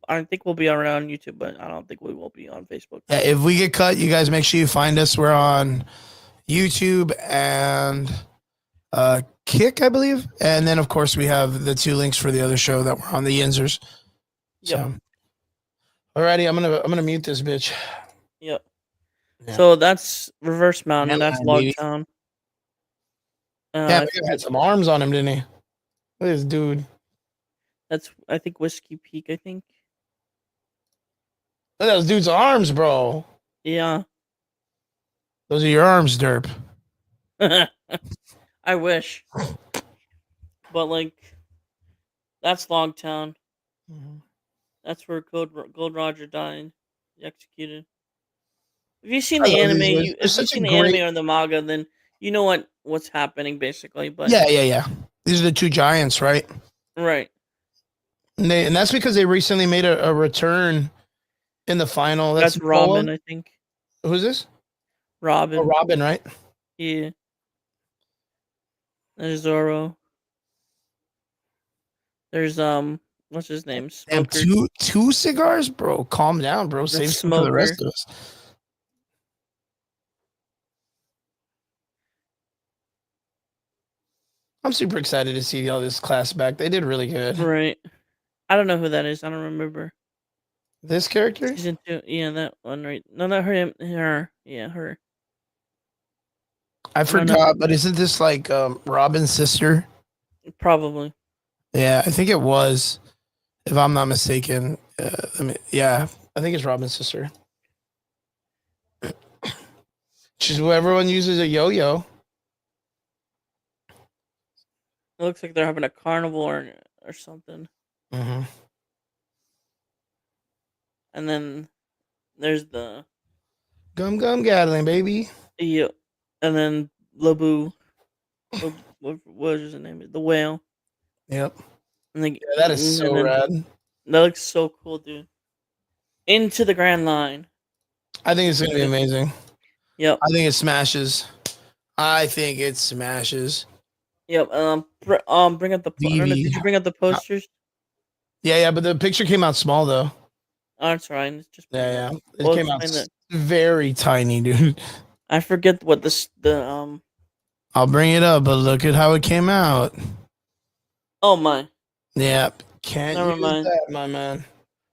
I think we'll be around YouTube, but I don't think we will be on Facebook. Yeah, if we get cut, you guys make sure you find us. We're on YouTube and Kick, I believe, and then of course we have the 2 links for the other show that we're on, the Yinzers. Yep. So, alrighty, I'm gonna mute this bitch. Yep. Yeah. So that's Reverse Mountain. Yeah, That's man, Log baby. Town. Yeah, he had some arms on him, didn't he? Look at this dude. That's I think Whiskey Peak. I think. Look at those dude's arms, bro. Yeah. Those are your arms, derp. I wish. But like, that's Log Town. That's where Gold Roger died, executed. If you've seen I the love anime, these guys. if They're you've such a seen the great- anime or the manga, then you know what's happening basically. But Yeah. These are the 2 giants, right? right. And that's because they recently made a return in the final. That's Nicola. Robin, I think. Who's this? Robin. Oh, Robin, right? Yeah. There's Zoro. There's what's his name? Damn, Smoker. two cigars, bro. Calm down, bro. Save some for the rest of us. I'm super excited to see all this class back. They did really good. Right. I don't know who that is. I don't remember. This character? Season 2. Yeah, that one right. No, not her. Her. Yeah, her. I forgot, but isn't this like Robin's sister? Probably. Yeah, I think it was. If I'm not mistaken. Yeah, I think it's Robin's sister. She's who everyone uses a yo-yo. It looks like they're having a carnival or something. Mm-hmm. And then there's the Gum gathering, baby. yeah, and then Labu. What is his name? The whale. Yep. And then, Yeah, that is so rad. That looks so cool, dude. Into the Grand Line. I think it's gonna be amazing. Yep. I think it smashes. Yep. Bring up the. I don't know, did you bring up the posters? Yeah, but the picture came out small though. Oh, that's right. It's just Yeah. It Well, came out explain very tiny, dude. I forget what the. I'll bring it up, but look at how it came out. Oh my. Yeah, can't Never use mind. that, my man.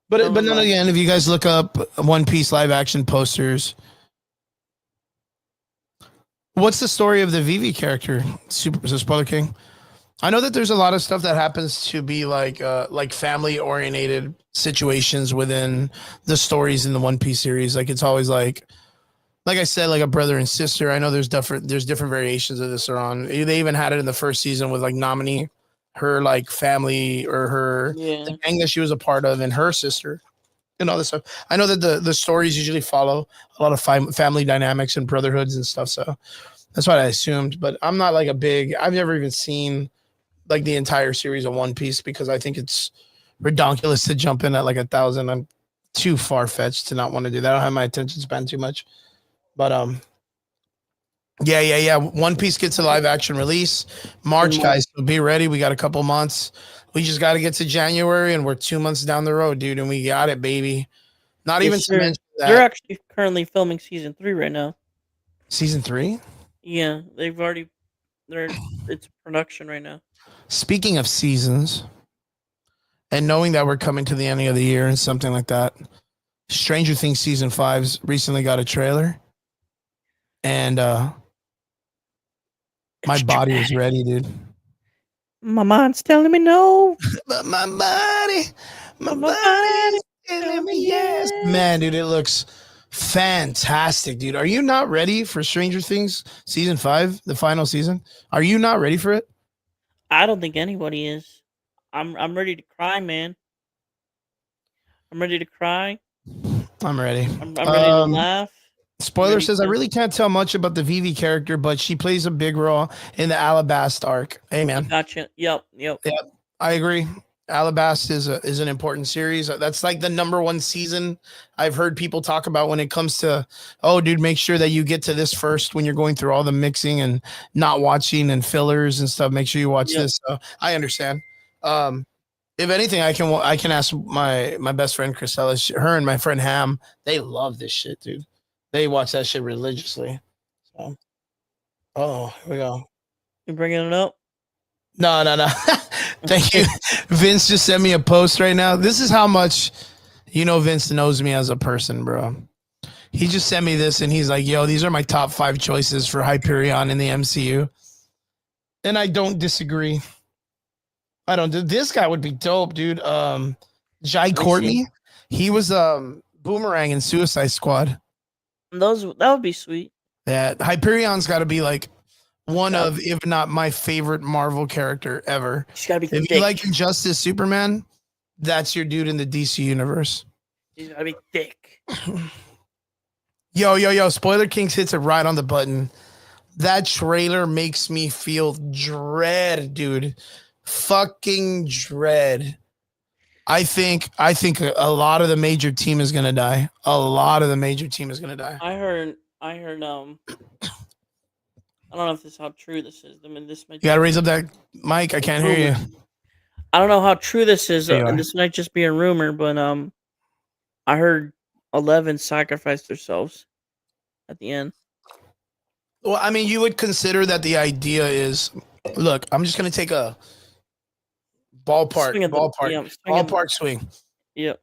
But Never then mind. again, if you guys look up One Piece live action posters, what's the story of the Vivi character? Super Spoiler King. I know that there's a lot of stuff that happens to be like family oriented situations within the stories in the One Piece series. Like it's always like I said, like a brother and sister. I know there's different variations of this are on. They even had it in the first season with like Nominee, her like family or her the gang that she was a part of, and her sister and all this stuff. I know that the stories usually follow a lot of family dynamics and brotherhoods and stuff. So that's what I assumed. But I'm not like I've never even seen like the entire series of One Piece because I think it's ridiculous to jump in at like 1,000. I'm too far fetched to not want to do that. I don't have my attention span too much. But yeah. One Piece gets a live action release March, guys. So be ready. We got a couple months. We just got to get to January, and we're 2 months down the road, dude. And we got it, baby. Not even to mention that they're actually currently filming season 3 right now. Season 3? Yeah, it's production right now. Speaking of seasons, and knowing that we're coming to the ending of the year and something like that, Stranger Things season 5's recently got a trailer. And my body is ready, dude. My mind's telling me no. But my body is telling me yes. Man, dude, it looks fantastic, dude. Are you not ready for Stranger Things season 5, the final season? Are you not ready for it? I don't think anybody is. I'm ready to cry, man. I'm ready to cry. I'm ready. I'm ready to laugh. I'm Spoiler ready says I to. really can't tell much about the Vivi character, but she plays a big role in the Alabasta arc. I Amen. gotcha. Yep. Yep, I agree. Alabasta is an important series. That's like the number one season I've heard people talk about when it comes to, oh, dude, make sure that you get to this first when you're going through all the mixing and not watching and fillers and stuff. Make sure you watch Yep. this. So I understand. If anything, I can ask my best friend Chrisella. Her and my friend Ham, they love this shit, dude. They watch that shit religiously. So, oh, here we go. You bringing it up? No. Thank you. Vince just sent me a post right now. This is how much Vince knows me as a person, bro. He just sent me this and he's like, yo, these are my top 5 choices for Hyperion in the MCU. And I don't disagree. I don't. This guy would be dope, dude. Jai Courtney. He was Boomerang in Suicide Squad. That would be sweet. Yeah, Hyperion's got to be like one of, if not my favorite Marvel character ever. She's got to be If thick. you like Injustice Superman, that's your dude in the DC universe. She's got to be thick. Yo. Spoiler Kings hits it right on the button. That trailer makes me feel dread, dude. Fucking dread. I think a lot of the major team is gonna die. A lot of the major team is gonna die. I heard. I don't know if this is how true this is. I mean, this might. You gotta raise up that mic. I can't hear you. I don't know how true this is, There you are. and this might just be a rumor, but I heard 11 sacrificed themselves at the end. Well, I mean, you would consider that the idea is, look, I'm just gonna take a ballpark swing. Yep.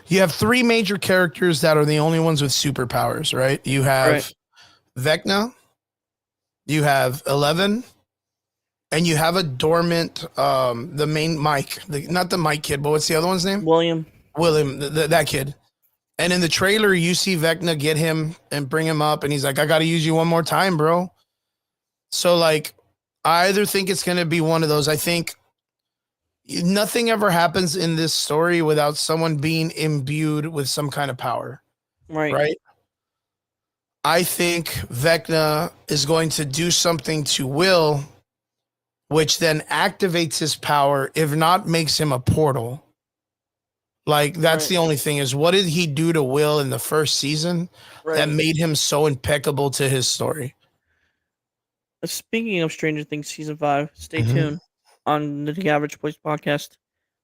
You have 3 major characters that are the only ones with superpowers, right? You have Vecna, you have 11, and you have a dormant, the main Mike, not the Mike kid, but what's the other one's name? William, that kid. And in the trailer, you see Vecna get him and bring him up, and he's like, I got to use you one more time, bro. So, like, I either think it's going to be one of those. I think nothing ever happens in this story without someone being imbued with some kind of power. Right? I think Vecna is going to do something to Will, which then activates his power, if not makes him a portal. Like, that's the only thing is, what did he do to Will in the first season that made him so impeccable to his story? Speaking of Stranger Things season 5, stay tuned on the Average Boys podcast.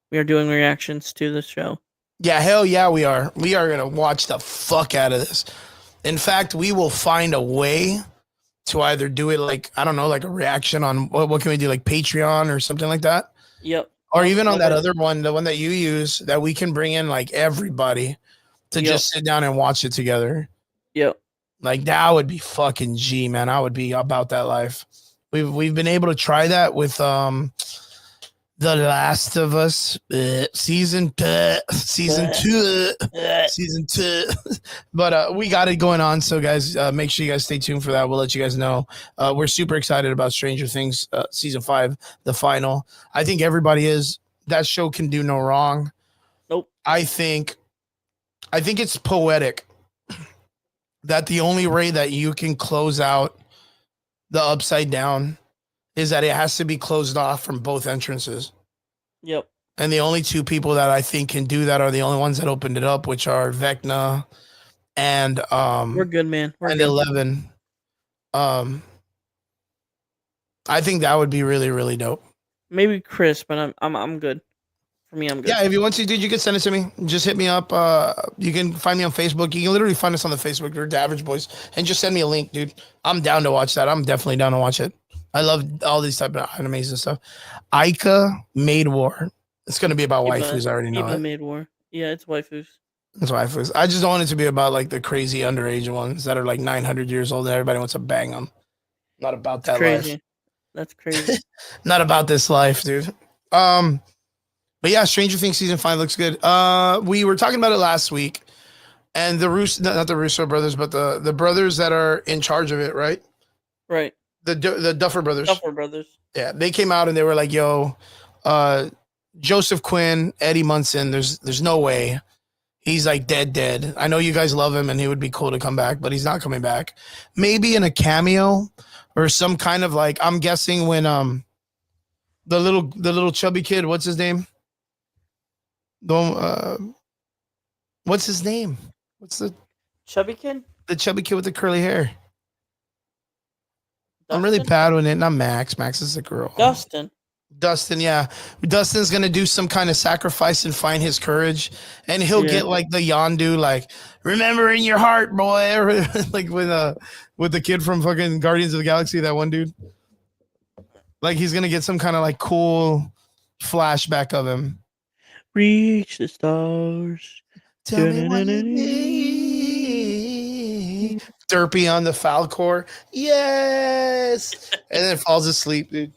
We are doing reactions to the show. Yeah, hell yeah, we are. We are going to watch the fuck out of this. In fact, we will find a way to either do it like, I don't know, like a reaction on what can we do, like Patreon or something like that? Yep. Or even on that other one, the one that you use, that we can bring in like everybody to just sit down and watch it together. Yep. Like, that would be fucking G, man. I would be about that life. We've been able to try that with The Last of Us season 2. But we got it going on. So guys, make sure you guys stay tuned for that. We'll let you guys know. We're super excited about Stranger Things season 5, the final. I think everybody is. That show can do no wrong. Nope. I think it's poetic that the only way that you can close out the Upside Down is that it has to be closed off from both entrances. Yep. And the only 2 people that I think can do that are the only ones that opened it up, which are Vecna and we're good, man. We're and good. 11. I think that would be really, really dope. Maybe Chris, but I'm good. For me, I'm good. Yeah, if you want to, dude, you can send it to me. Just hit me up. You can find me on Facebook. You can literally find us on the Facebook. We're the Average Boys, and just send me a link, dude. I'm down to watch that. I'm definitely down to watch it. I love all these type of animes and stuff. Aika Maid War. It's gonna be about waifus. I already know it. Maid War. Yeah, it's waifus. It's waifus. I just don't want it to be about like the crazy underage ones that are like 900 years old and everybody wants to bang them. Not about that crazy. life. That's crazy. Not about this life, dude. But yeah, Stranger Things season 5 looks good. We were talking about it last week, and the not the Russo brothers, but the brothers that are in charge of it, right? Right. The Duffer brothers. Duffer brothers. Yeah, they came out and they were like, "Yo, Joseph Quinn, Eddie Munson. There's no way. He's like dead. I know you guys love him and he would be cool to come back, but he's not coming back. Maybe in a cameo or some kind of like, I'm guessing when the little chubby kid, what's his name? What's his name? What's Chubby kid? the chubby kid with the curly hair? Dustin? I'm really bad with it. Not Max. Max is the girl. Dustin, yeah. Dustin's gonna do some kind of sacrifice and find his courage, and he'll get like the Yondu, like remember in your heart, boy, like with the kid from fucking Guardians of the Galaxy, that one dude. Like he's gonna get some kind of like cool flashback of him. Reach the stars. Tell me what you need. Derpy on the Falcor, yes, and then falls asleep, dude.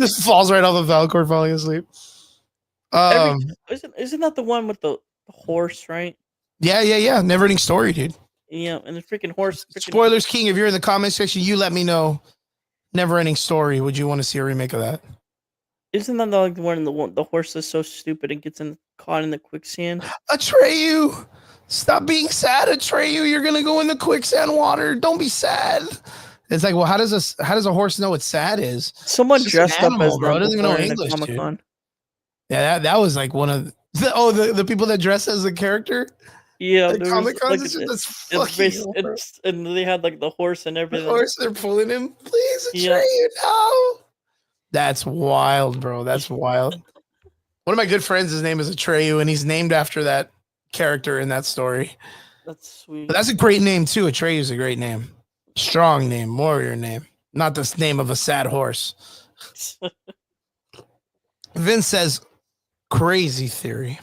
Just falls right off the Falcor, falling asleep. Isn't that the one with the horse, right? Yeah. Never ending story, dude. Yeah, and the freaking horse. Spoilers King, if you're in the comment section, you let me know. Never ending story. Would you want to see a remake of that? Isn't that like the one the horse is so stupid and gets caught in the quicksand? Atreyu, stop being sad, Atreyu. You're gonna go in the quicksand water. Don't be sad. It's like, well, how does a horse know what sad is? Someone dressed up as bro. Doesn't even know English, dude. Yeah, that was like one of the people that dress as a character. Yeah, the Comic Con. And they had like the horse and everything. The horse, they're pulling him. Please, Atreyu, no. That's wild, bro. That's wild. One of my good friends, his name is Atreyu, and he's named after that character in that story. That's sweet. But that's a great name too. Atreyu is a great name. Strong name, warrior name. Not the name of a sad horse. Vince says, crazy theory.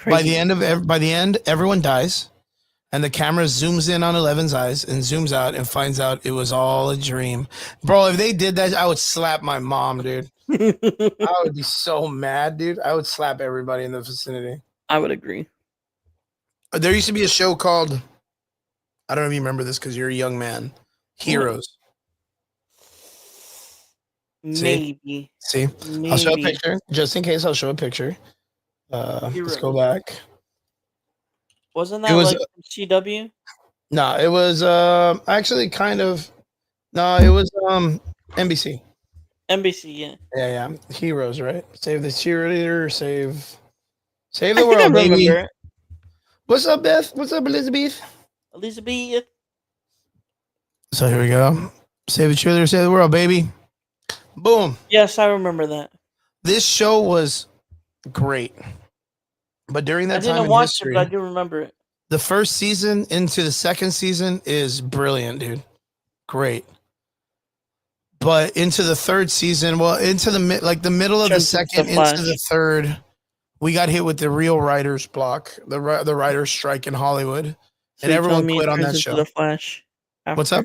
By the end, everyone dies, and the camera zooms in on Eleven's eyes and zooms out and finds out it was all a dream. Bro, if they did that, I would slap my mom, dude. I would be so mad, dude. I would slap everybody in the vicinity. I would agree. There used to be a show called, I don't know if you remember this because you're a young man, Heroes. Maybe. See? I'll show a picture. Just in case, I'll show a picture. Let's go back. Wasn't that like CW? No, it was actually kind of. No, it was NBC. NBC, yeah. Yeah. Heroes, right? Save the cheerleader, save the world, baby. It. What's up, Beth? What's up, Elizabeth? So here we go. Save the cheerleader, save the world, baby. Boom. Yes, I remember that. This show was great. But during that time in history, but I do remember it. The first season into the second season is brilliant, dude. Great. But into the third season, into the middle of the second into the third, we got hit with the real writer's block, the writer's strike in Hollywood, and everyone quit on that show. The Flash. What's up?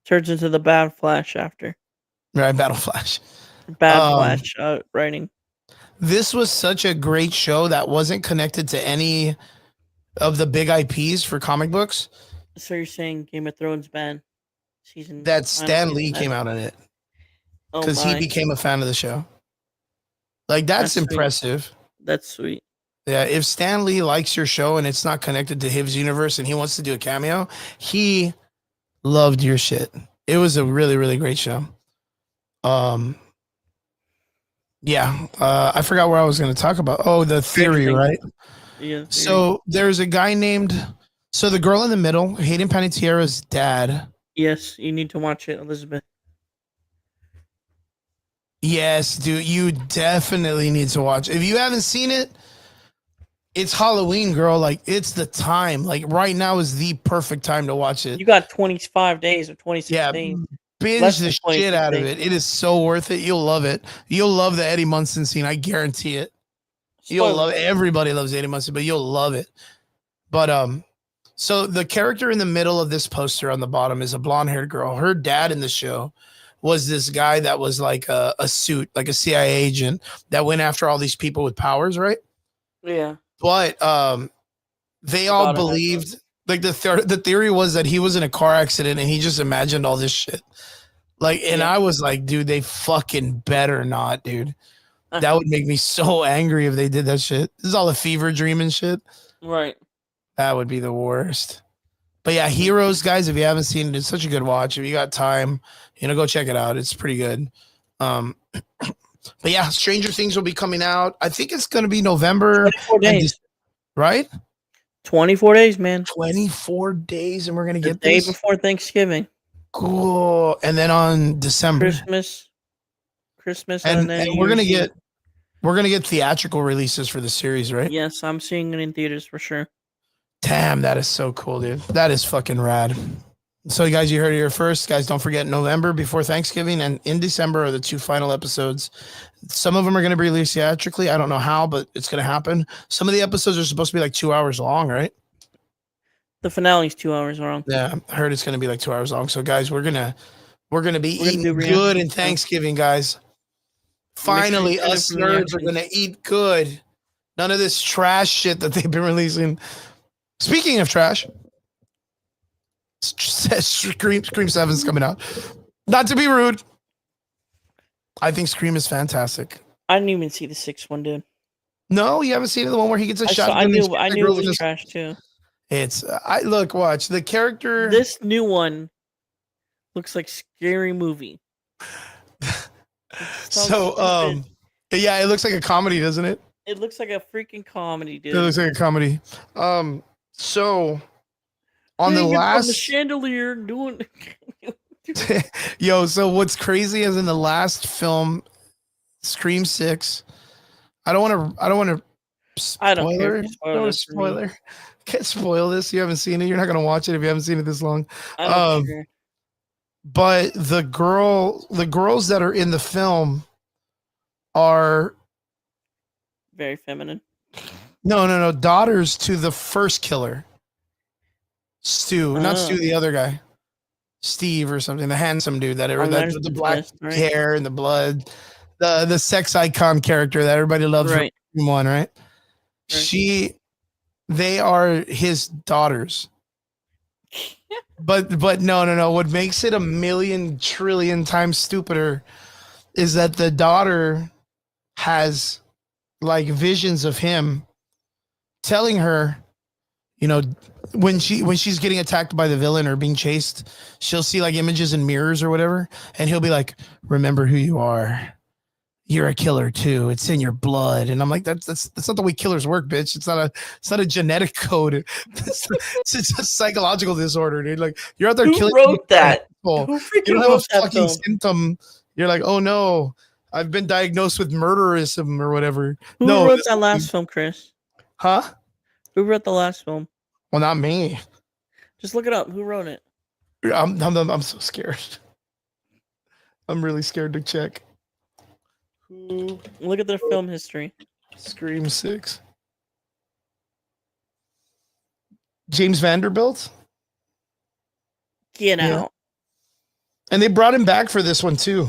Turns into the bad Flash after. Right, Battle Flash. Bad Flash writing. This was such a great show that wasn't connected to any of the big IPs for comic books. So you're saying Game of Thrones bad season? That Stan Lee came out in it because he became a fan of the show. Like that's impressive. Sweet. That's sweet. Yeah, if Stan Lee likes your show and it's not connected to his universe and he wants to do a cameo, he loved your shit. It was a really, really great show. Yeah, I forgot where I was going to talk about. Oh, the theory, right? Yeah. So there's a guy named. So the girl in the middle, Hayden Panettiere's dad. Yes, you need to watch it, Elizabeth. Yes, dude, you definitely need to watch. If you haven't seen it, it's Halloween, girl. Like it's the time. Like right now is the perfect time to watch it. You got 25 days or 26 days. Binge the shit out of it. It is so worth it. You'll love it. You'll love the Eddie Munson scene. I guarantee it. You'll love it. Everybody loves Eddie Munson, but you'll love it. But so the character in the middle of this poster on the bottom is a blonde-haired girl. Her dad in the show was this guy that was like a suit, like a CIA agent that went after all these people with powers, right? Yeah. But they all believed, like the theory was that he was in a car accident and he just imagined all this shit. Like, and I was like, dude, they fucking better not, dude. That would make me so angry if they did that shit. This is all a fever dream and shit. Right. That would be the worst. But yeah, Heroes, guys, if you haven't seen it, it's such a good watch. If you got time, go check it out. It's pretty good. But yeah, Stranger Things will be coming out. I think it's going to be November. 24 days. Right? 24 days, man. 24 days, and we're going to The get day this. before Thanksgiving. Cool. And then on December. Christmas, And then we're going to get theatrical releases for the series, right? Yes, I'm seeing it in theaters for sure. Damn, that is so cool, dude. That is fucking rad. So, guys, you heard it here first. Guys, don't forget November before Thanksgiving and in December are the 2 final episodes. Some of them are going to be released theatrically. I don't know how, but it's going to happen. Some of the episodes are supposed to be like 2 hours long, right? The finale's 2 hours long. Yeah, I heard it's going to be like 2 hours long. So, guys, we're gonna be eating do good in reaction Thanksgiving, guys. Finally, us nerds are going to eat good. None of this trash shit that they've been releasing. Speaking of trash, Scream7's coming out. Not to be rude. I think Scream is fantastic. I didn't even see the 6th one, dude. No, you haven't seen the one where he gets a shotgun. I knew it was trash too. It's watch the character. This new one looks like Scary Movie. So yeah, it looks like a comedy, doesn't it? It looks like a freaking comedy, dude. It looks like a comedy. So on the last the chandelier doing so what's crazy is in the last film, Scream 6. I don't want to spoiler. Spoiler. Can't spoil this. You haven't seen it. You're not gonna watch it if you haven't seen it this long. But the girls that are in the film are very feminine. No, daughters to the first killer. Stu, not Stu, the other guy. Steve or something, the handsome dude that the black hair and the blood, the sex icon character that everybody loves. Right. One, right? They are his daughters. But no. What makes it a million trillion times stupider is that the daughter has like visions of him telling her, when she's getting attacked by the villain or being chased, she'll see like images in mirrors or whatever, and he'll be like, "Remember who you are. You're a killer too. It's in your blood." And I'm like, that's not the way killers work, bitch. It's not a genetic code. It's a psychological disorder, dude. Like, you're out there killing. Who wrote that? People. Who freaking You don't have wrote a fucking symptom. You're like, oh no, I've been diagnosed with murderism or whatever. Who wrote that last film, Chris? Huh? Who wrote the last film? Well, not me. Just look it up. Who wrote it? I'm so scared. I'm really scared to check. Look at their film history. Scream 6. James Vanderbilt. Get out. And they brought him back for this one too.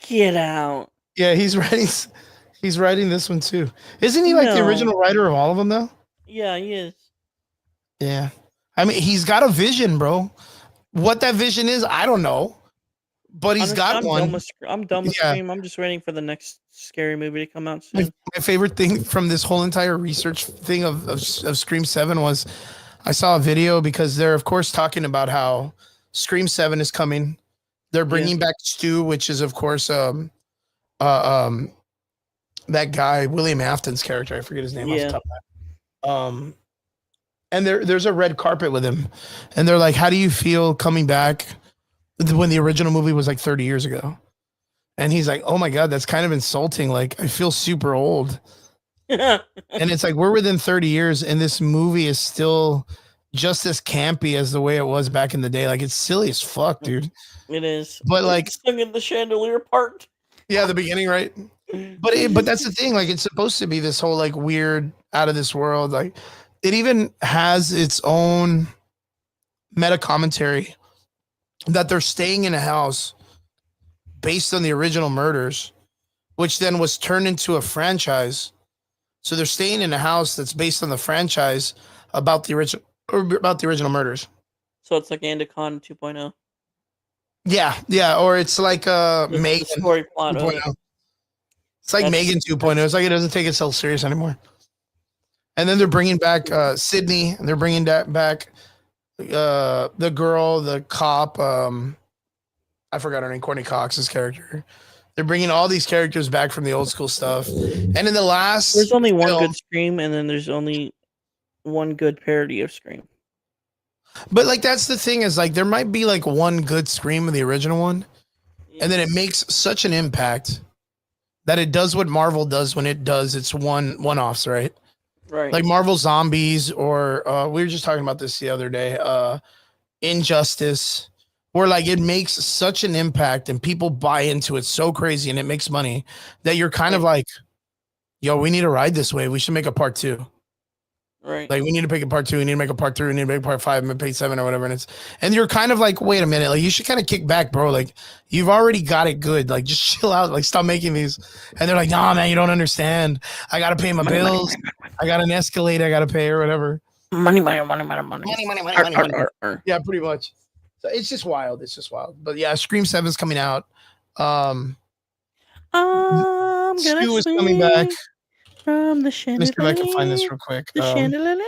Get out. Yeah, he's writing this one too. Isn't he like the original writer of all of them though? Yeah, he is. Yeah. I mean, he's got a vision, bro. What that vision is, I don't know. But he's got one. I'm done with Scream. I'm just waiting for the next scary movie to come out soon. My favorite thing from this whole entire research thing of Scream7 was I saw a video because they're, of course, talking about how Scream7 is coming. They're bringing back Stu, which is, of course, that guy, William Afton's character. I forget his name off the top of that. And there's a red carpet with him. And they're like, how do you feel coming back when the original movie was like 30 years ago? And he's like, oh my God, that's kind of insulting. Like, I feel super old. And it's like, we're within 30 years and this movie is still just as campy as the way it was back in the day. Like, it's silly as fuck, dude. It is. But like, singing the chandelier part. Yeah, the beginning, right? But that's the thing. Like, it's supposed to be this whole like weird, out of this world. Like, it even has its own meta commentary that they're staying in a house based on the original murders, which then was turned into a franchise. So they're staying in a house that's based on the franchise about the original murders. So it's like Andacon 2.0. Yeah, or it's like Megan story plot. It's like That's- Megan 2.0. It's like it doesn't take itself serious anymore. And then they're bringing back Sydney, and they're bringing back the girl, the cop. I forgot her name, Courtney Cox's character. They're bringing all these characters back from the old school stuff. And in the last, There's only one film, good Scream, and then there's only one good parody of Scream. but like that's the thing is like there might be like one good Scream of the original one, and then it makes such an impact that it does what Marvel does when it does its one-offs, right? Right. Like Marvel Zombies, or we were just talking about this the other day, Injustice, where like it makes such an impact and people buy into it so crazy and it makes money that you're kind of like, yo, we need to ride this way. We should make a part 2. Right. Like we need to make a part 2. We need to make a part 3. We need to make part 5 and page 7 or whatever. And you're kind of like, wait a minute. Like you should kind of kick back, bro. Like you've already got it good. Like just chill out. Like stop making these. And they're like, nah, man, you don't understand. I got to pay my bills. I got an Escalade I got to pay or whatever. Money. Yeah, pretty much. So it's just wild. It's just wild. But yeah, Scream 7 is coming out. I'm gonna Stu is swing coming back. from the Let me chandelier. see if I can find this real quick. The chandelier.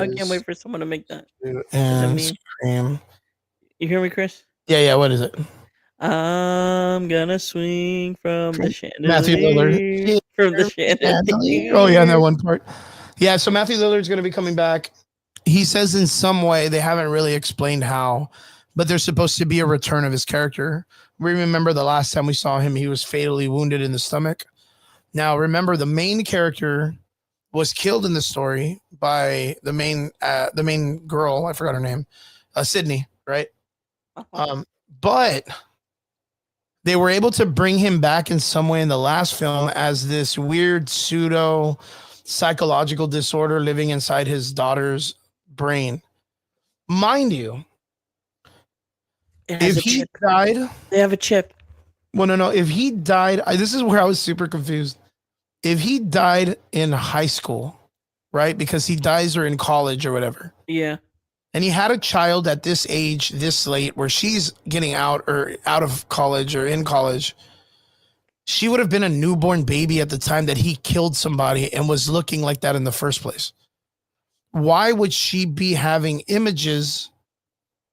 I can't wait for someone to make that. And me? Scream. You hear me, Chris? Yeah. What is it? I'm gonna swing from the Matthew Lillard. chandelier. From the chandelier. Oh yeah, that one part. Yeah, so Matthew Lillard's going to be coming back. He says in some way, they haven't really explained how, but there's supposed to be a return of his character. We remember the last time we saw him, he was fatally wounded in the stomach. Now, remember, the main character was killed in the story by the main girl. I forgot her name, Sydney, right? But they were able to bring him back in some way in the last film as this weird pseudo psychological disorder living inside his daughter's brain. Mind you, if he died, they have a chip. Well, no. If he died, this is where I was super confused. If he died in high school, right? Because he dies or in college or whatever. Yeah. And he had a child at this age, this late, where she's getting out of college or in college. She would have been a newborn baby at the time that he killed somebody and was looking like that in the first place. Why would she be having images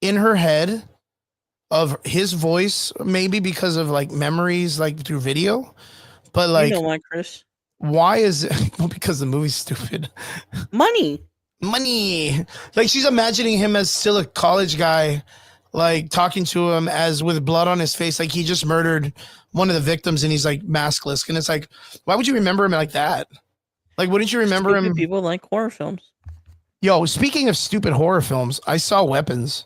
in her head of his voice? Maybe because of like memories, like through video. But like, you know why, Chris? Why is it? Well, because the movie's stupid. Money. Like she's imagining him as still a college guy, like talking to him as with blood on his face, like he just murdered one of the victims and he's like maskless. And it's like, why would you remember him like that? Like, wouldn't you remember Stupid him? People like horror films. Yo, speaking of stupid horror films, I saw Weapons.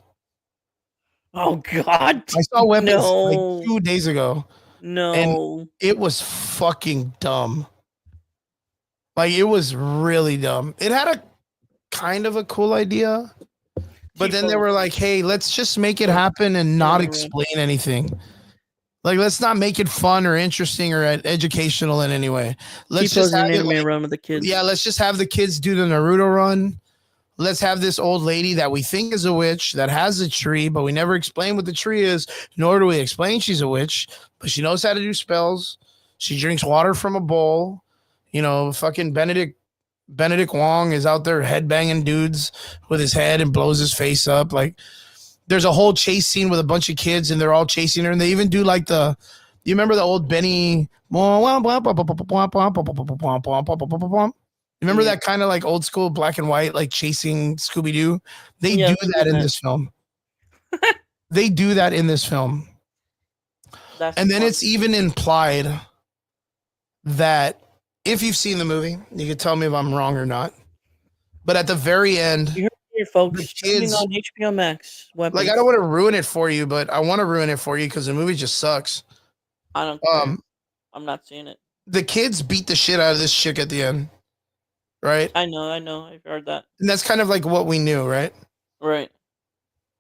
Oh God! I saw Weapons like 2 days ago. No, and it was fucking dumb. Like it was really dumb. It had a kind of a cool idea, but then they were like, "Hey, let's just make it happen and not explain anything. Like, let's not make it fun or interesting or educational in any way. Let's just have it like, run with the kids. Yeah, let's just have the kids do the Naruto run. Let's have this old lady that we think is a witch that has a tree, but we never explain what the tree is, nor do we explain she's a witch, but she knows how to do spells. She drinks water from a bowl. You know, fucking Benedict Wong is out there headbanging dudes with his head and blows his face up. Like, there's a whole chase scene with a bunch of kids and they're all chasing her. And they even do like you remember the old Benny? You remember that kind of like old school black and white, like chasing Scooby-Doo? They do that in this film. They do that in this film. And then it's even implied that if you've seen the movie, you can tell me if I'm wrong or not. But at the very end, you heard it here, folks, the kids on HBO Max. Weapons. Like, I don't want to ruin it for you, but I want to ruin it for you because the movie just sucks. I don't care. I'm not seeing it. The kids beat the shit out of this chick at the end, right? I know. I've heard that. And that's kind of like what we knew, right? Right.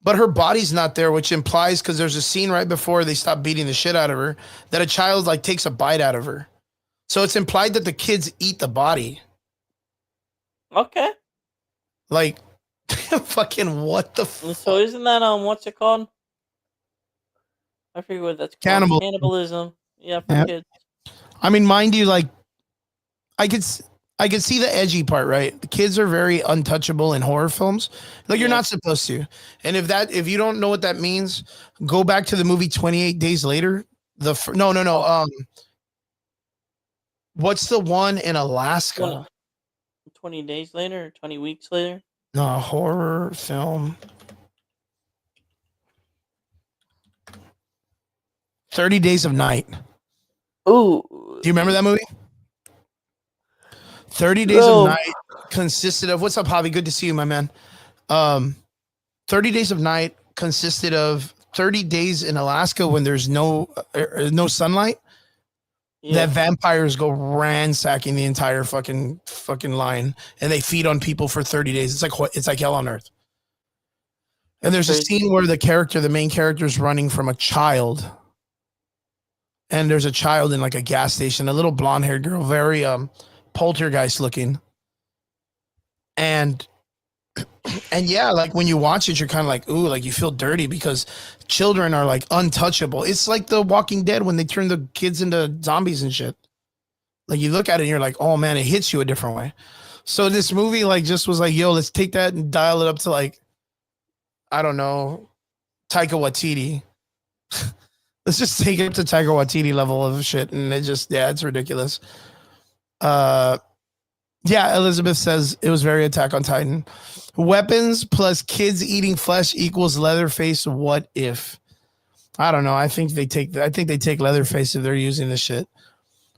But her body's not there, which implies, because there's a scene right before they stop beating the shit out of her, that a child like takes a bite out of her. So it's implied that the kids eat the body. Okay. Like, fucking what the fuck? So isn't that what's it called? I forget what that's called. Cannibalism. Yeah, for kids. I mean, mind you, like I could I could see the edgy part, right? The kids are very untouchable in horror films. Like you're Yeah. not supposed to. And if you don't know what that means, go back to the movie 28 Days Later. No. What's the one in Alaska? 20 days later or 20 weeks later. No, horror film. 30 Days of Night. Ooh. Do you remember that movie? 30 Days of No. Night consisted of, what's up, Javi? Good to see you, my man. 30 Days of Night consisted of 30 days in Alaska when there's no sunlight. Yeah. That vampires go ransacking the entire fucking line, and they feed on people for 30 days. It's like hell on earth. And there's a scene where the main character is running from a child, and there's a child in like a gas station, a little blonde haired girl, very poltergeist looking, and yeah, like when you watch it, you're kind of like, ooh, like you feel dirty because children are like untouchable. It's like The Walking Dead when they turn the kids into zombies and shit. Like you look at it and you're like, oh man, it hits you a different way. So this movie like just was like, yo, let's take that and dial it up to like, I don't know, Taika Waititi. Let's just take it to Taika Waititi level of shit. And it's ridiculous. Yeah, Elizabeth says it was very Attack on Titan. Weapons plus kids eating flesh equals Leatherface. What if? I don't know. I think they take Leatherface if they're using this shit.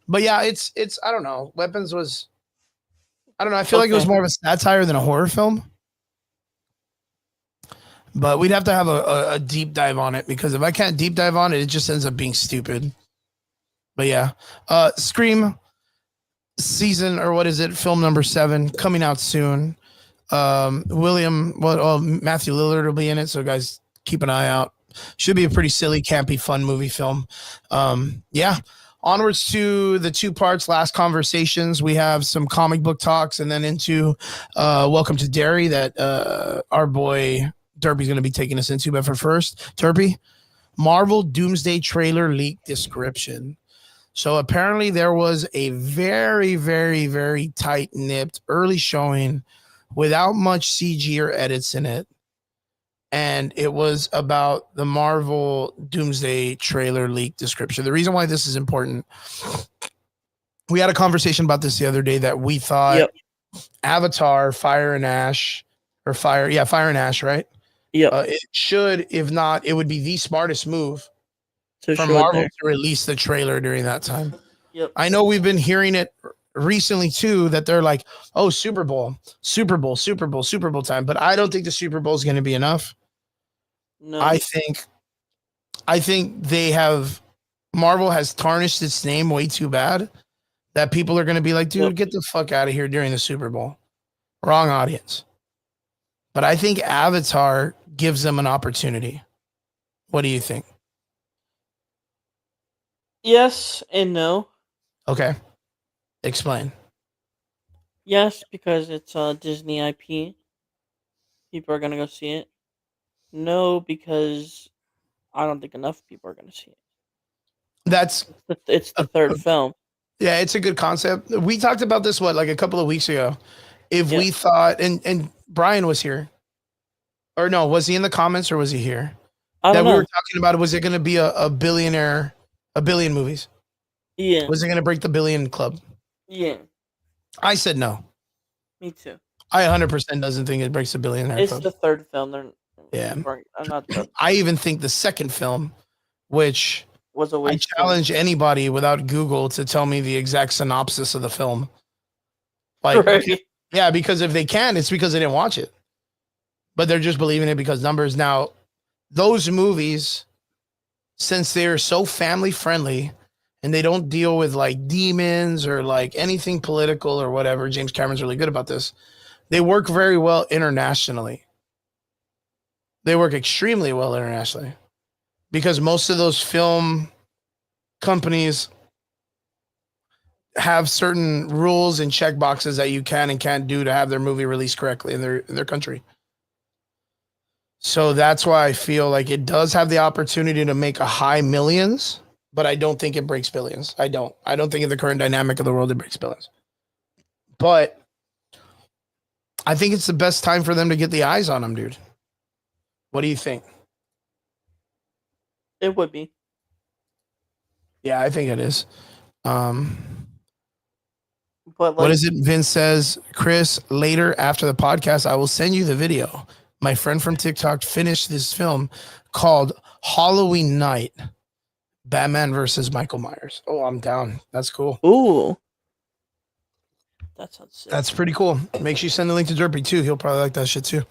But yeah, it's I don't know. Weapons was, I don't know. I feel like it was more of a satire than a horror film. But we'd have to have a deep dive on it, because if I can't deep dive on it, it just ends up being stupid. But yeah, Scream season, or what is it? Film number 7 coming out soon. Matthew Lillard will be in it, so guys, keep an eye out. Should be a pretty silly, campy, fun movie film. Yeah. Onwards to the 2 parts, last conversations. We have some comic book talks, and then into Welcome to Derry that our boy Derpy's going to be taking us into. But for first, Derpy, Marvel Doomsday trailer leak description. So apparently there was a very, very, very tight-nipped early showing without much CG or edits in it. And it was about the Marvel Doomsday trailer leak description. The reason why this is important, we had a conversation about this the other day that we thought Avatar, Fire and Ash, right? Yeah. It should, if not, it would be the smartest move So for Marvel to release the trailer during that time. Yep. I know we've been hearing it recently too, that they're like, oh, Super Bowl time. But I don't think the Super Bowl is going to be enough. No. I think Marvel has tarnished its name way too bad that people are going to be like, dude, get the fuck out of here during the Super Bowl. Wrong audience. But I think Avatar gives them an opportunity. What do you think? Yes and no. Okay. Explain. Yes, because it's a Disney IP. People are going to go see it. No, because I don't think enough people are going to see it. It's the third film. Yeah, it's a good concept. We talked about this, like a couple of weeks ago. If we thought, and Brian was here. Or no, was he in the comments or was he here? I don't know. We were talking about, was it going to be a billion movies? Yeah. Was it going to break the billion club? Yeah. I said no. Me too. I 100% doesn't think it breaks the billionaire It's club. the third film. I even think the second film, which was a waste. I challenge anybody without Google to tell me the exact synopsis of the film. Like, right. Yeah, because if they can, it's because they didn't watch it. But they're just believing it because numbers. Now, those movies, since they're so family friendly and they don't deal with like demons or like anything political or whatever, James Cameron's really good about this. They work very well internationally. They work extremely well internationally because most of those film companies have certain rules and check boxes that you can and can't do to have their movie released correctly in their country. So that's why I feel like it does have the opportunity to make a high millions, but I don't think it breaks billions. I don't think in the current dynamic of the world it breaks billions. But I think it's the best time for them to get the eyes on him, dude. What do you think? It would be. Yeah, I think it is. But like, what is it? Vince says, Chris, later after the podcast, I will send you the video. My friend from TikTok finished this film called Halloween Night, Batman versus Michael Myers. Oh, I'm down. That's cool. Ooh. That sounds sick. That's pretty cool. Make sure you send the link to Derpy too. He'll probably like that shit too.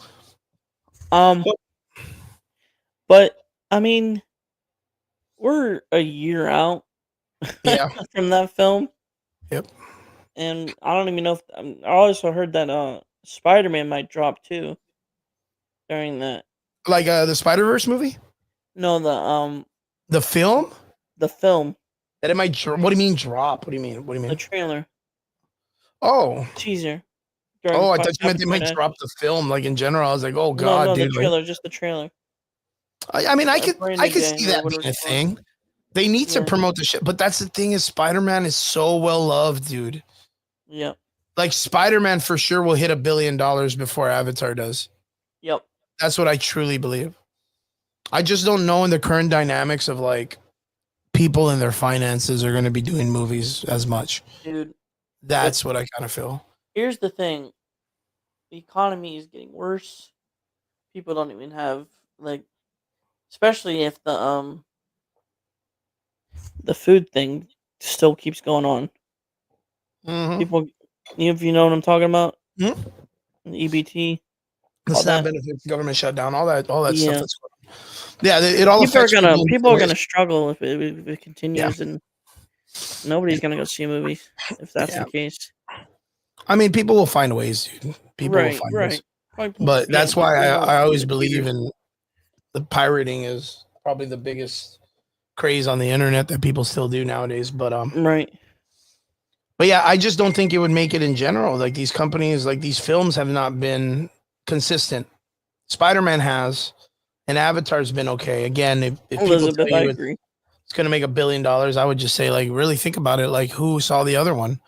But I mean, we're a year out. Yeah. From that film. Yep. And I don't even know if I also heard that Spider-Man might drop too during that. Like the Spider-Verse movie? No, the film? The film. That it might what do you mean drop? What do you mean? The trailer. Oh. Teaser. Oh, I thought you meant they might drop the film, like in general. I was like, oh god, no, dude. the trailer, just the trailer. I mean, I could see that being a thing. They need to promote the shit, but that's the thing is Spider-Man is so well loved, dude. Yep. Like Spider-Man for sure will hit $1 billion before Avatar does. Yep. That's what I truly believe. I just don't know in the current dynamics of like people and their finances are going to be doing movies as much. Dude. That's what I kind of feel. Here's the thing. The economy is getting worse. People don't even have like, especially if the food thing still keeps going on. Mm-hmm. People, if you know what I'm talking about, the EBT, the SNAP benefits, government shutdown, all that stuff that's going on. Yeah, it all people affects people are gonna struggle if it continues, and nobody's gonna go see movies if that's the case. I mean, people will find ways, dude. People will find ways. But that's why I always believe in the pirating is probably the biggest craze on the internet that people still do nowadays. But right. But yeah, I just don't think it would make it in general. Like these companies, like these films have not been consistent. Spider-Man has, and Avatar's been okay. Again, if people tell you it's going to make $1 billion, I would just say, like, really think about it. Like, who saw the other one?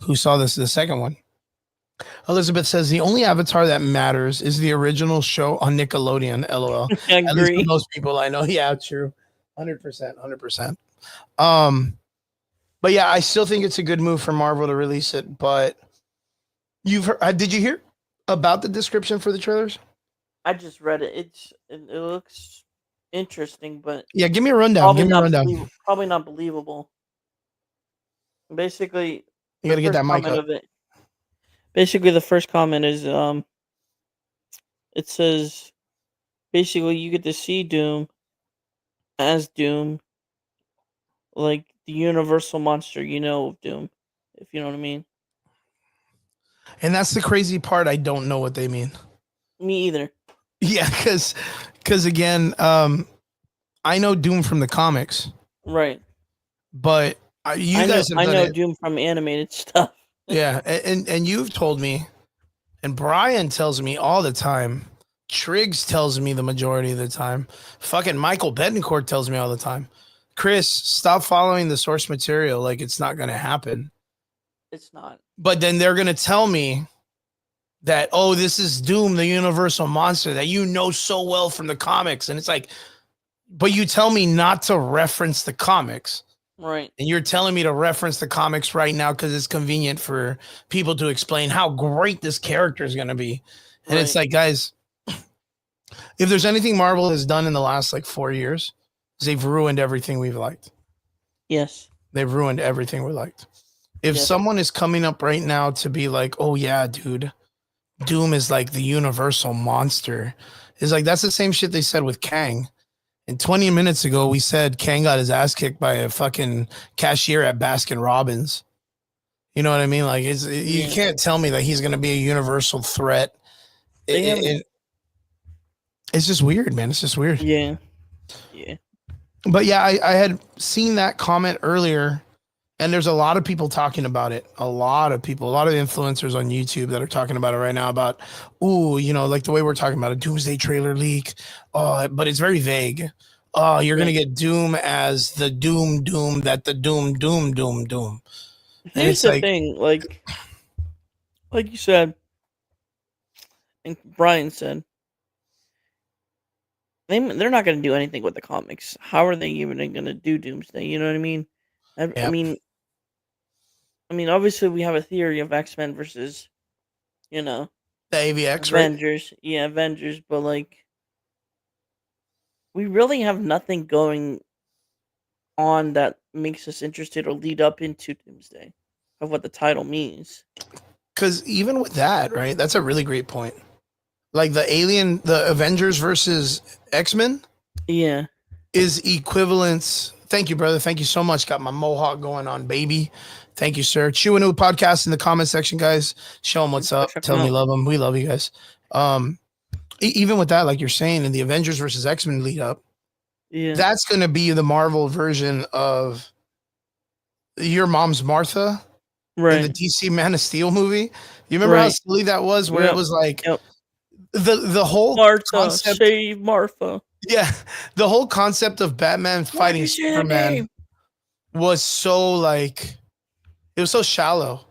Who saw the second one? Elizabeth says the only Avatar that matters is the original show on Nickelodeon. LOL. I agree. At least for most people I know. Yeah, true. 100%. But yeah, I still think it's a good move for Marvel to release it. But you've heard, did you hear about the description for the trailers? I just read it. It looks interesting, but yeah, give me a rundown. Probably not believable. Basically, you gotta get that mic up. Basically, the first comment is it says basically you get to see Doom as Doom, like the universal monster, of Doom, if you know what I mean. And that's the crazy part. I don't know what they mean. Me either. Yeah, because again, I know Doom from the comics, right? But I know Doom from animated stuff. Yeah, and you've told me, and Brian tells me all the time. Triggs tells me the majority of the time. Fucking Michael Betancourt tells me all the time. Chris, stop following the source material. Like, it's not going to happen. It's not. But then they're going to tell me that, oh, this is Doom, the universal monster that you know so well from the comics. And it's like, but you tell me not to reference the comics. Right. And you're telling me to reference the comics right now because it's convenient for people to explain how great this character is going to be. And it's like, guys, if there's anything Marvel has done in the last like 4 years, is they've ruined everything we've liked. Yes. They've ruined everything we liked. If someone is coming up right now to be like, oh yeah, dude, Doom is like the universal monster. It's like, that's the same shit they said with Kang. And 20 minutes ago, we said Kang got his ass kicked by a fucking cashier at Baskin Robbins. You know what I mean? Like, you can't tell me that he's going to be a universal threat. It's just weird, man. It's just weird. Yeah. But yeah, I had seen that comment earlier, and there's a lot of people talking about it. A lot of influencers on YouTube that are talking about it right now about, like the way we're talking about a Doomsday trailer leak. But it's very vague. Oh, you're gonna Right. get Doom as the Doom that the Doom. And Here's it's the like, thing, like you said, and Brian said, they're not gonna do anything with the comics. How are they even gonna do Doomsday? You know what I mean? I, I yeah, mean, I mean, obviously we have a theory of X-Men versus, you know, the AVX, right? Avengers. Yeah, Avengers, but like we really have nothing going on that makes us interested or lead up into Doomsday of what the title means. Because even with that, right? That's a really great point. Like the Avengers versus X-Men Yeah. is equivalence. Thank you, brother. Thank you so much. Got my mohawk going on, baby. Thank you, sir. Chew a new podcast in the comment section, guys. Show them what's up. Check Tell 'em them you out. love them. We love you guys. Um, even with that, like you're saying, in the Avengers versus X-Men lead up, Yeah. that's going to be the Marvel version of Your Mom's Martha in the Right. DC Man of Steel movie. You remember how Right. silly that was, where it Yep. was like Yep. the whole Martha, concept. save Martha. Yeah, the whole concept of Batman Why'd fighting you say that Superman name? was so like it was so shallow.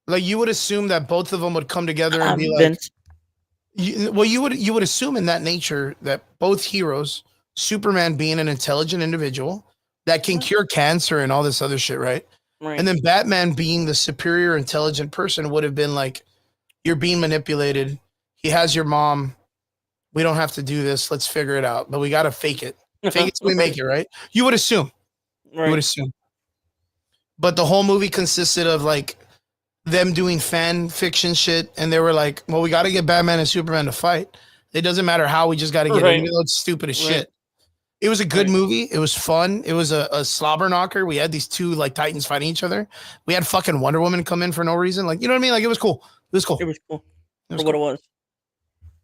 Like you would assume that both of them would come together and be like, Vince. you would assume in that nature that both heroes, Superman being an intelligent individual that can Right. cure cancer and all this other shit, right? And Right. then Batman being the superior intelligent person would have been like, you're being manipulated. He has your mom. We don't have to do this. Let's figure it out. But we got to fake it. Fake it till we make Right. it, right? You would assume. You would Right. assume. But the whole movie consisted of like them doing fan fiction shit. And they were like, well, we got to get Batman and Superman to fight. It doesn't matter how, we just got to get it, even Right. though it's stupid as Right. shit. It was a good Right. movie. It was fun. It was a slobber knocker. We had these two like titans fighting each other. We had fucking Wonder Woman come in for no reason. Like, you know what I mean? Like, it was cool. It was cool. It was cool It for was what it cool. was.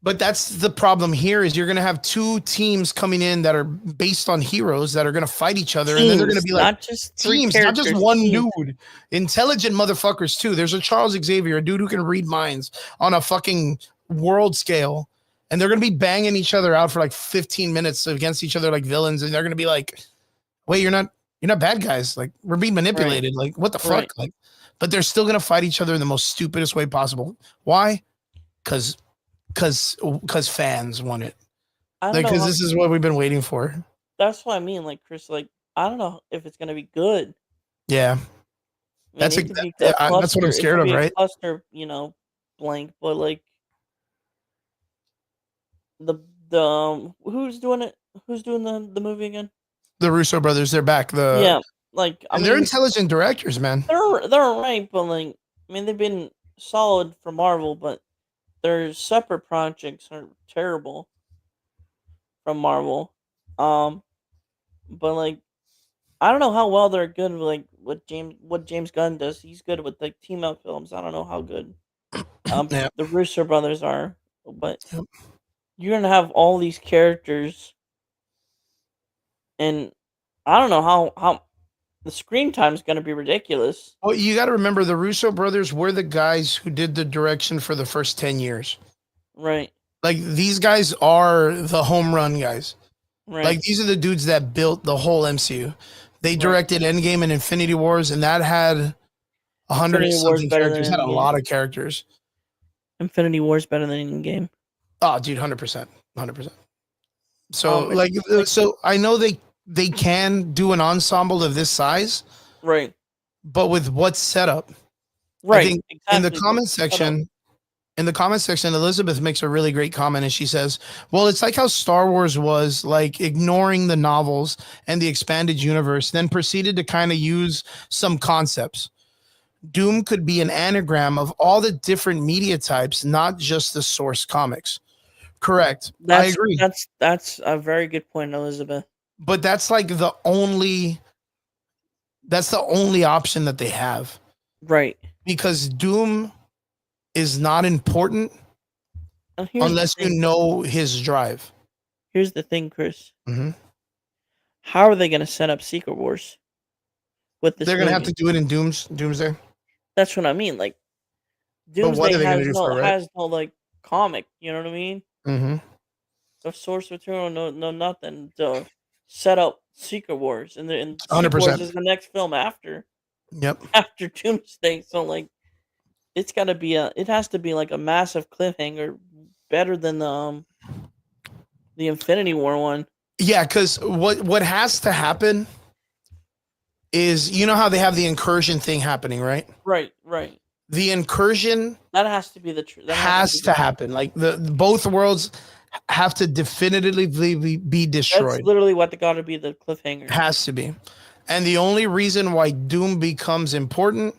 But that's the problem here is you're going to have two teams coming in that are based on heroes that are going to fight each other. And then they're going to Teams, be like not just three teams, not just characters. one Teams. dude. Intelligent motherfuckers too. There's a Charles Xavier, a dude who can read minds on a fucking world scale. And they're going to be banging each other out for like 15 minutes against each other like villains. And they're going to be like, wait, you're not bad guys. Like, we're being manipulated. Like, what the fuck? Right. Like, but they're still going to fight each other in the most stupidest way possible. Why? Because fans want it. I don't Like, know because how. this is what we've been waiting for. That's what I mean. Like Chris. Like I don't know if it's gonna be good. Yeah, I mean, that's it could be a that's what cluster. I'm It scared could of, be a right? cluster. Blank. But like the who's doing it? Who's doing the movie again? The Russo brothers, they're back. Yeah. Like I And they're mean, intelligent directors, man. they're alright, but like I mean, they've been solid for Marvel, but their separate projects are terrible from Marvel. Um, but like I don't know how well they're good with like what James Gunn does. He's good with like team up films. I don't know how good Yeah. the Russo brothers are, but Yep. you're gonna have all these characters, and I don't know how the screen time is gonna be ridiculous. Well, you got to remember the Russo brothers were the guys who did the direction for the first 10 years. Right, Like, these guys are the home run guys. right, Like, these are the dudes that built the whole MCU. They right. directed Endgame and Infinity Wars, and that had 100 and Infinity War's something better than characters. Had a Endgame. lot of characters. Infinity War's better than Endgame. Oh, dude, 100%. 100%. So, Like- so I know they can do an ensemble of this size, Right, but with what's set up, right. I think exactly. in the but comment shut up. section, Elizabeth makes a really great comment, and she says, "Well, it's like how Star Wars was, like ignoring the novels and the expanded universe, then proceeded to kind of use some concepts. Doom could be an anagram of all the different media types, not just the source comics." Correct. I agree. That's a very good point, Elizabeth. But that's like the only option that they have, Right. because Doom is not important And here's the unless you thing. know his drive. Here's the thing, Chris. Mhm. How are they going to set up Secret Wars with this They're gonna have movie? to do it in Doomsday. That's what I mean. Like But what Doomsday are they gonna do for it, right? has no like comic. You know what I mean? Mm-hmm. of source material, no nothing to set up Secret Wars, and Secret Wars 100%. is the next film after Yep. after Doomsday. So like, it has to be like a massive cliffhanger, better than the Infinity War one. Yeah, because what has to happen is, you know how they have the incursion thing happening, right? Right, right. The incursion That has to be the truth. has to happen. Like the both worlds have to definitively be That's destroyed. literally what got to be the cliffhanger. Has to be. And the only reason why Doom becomes important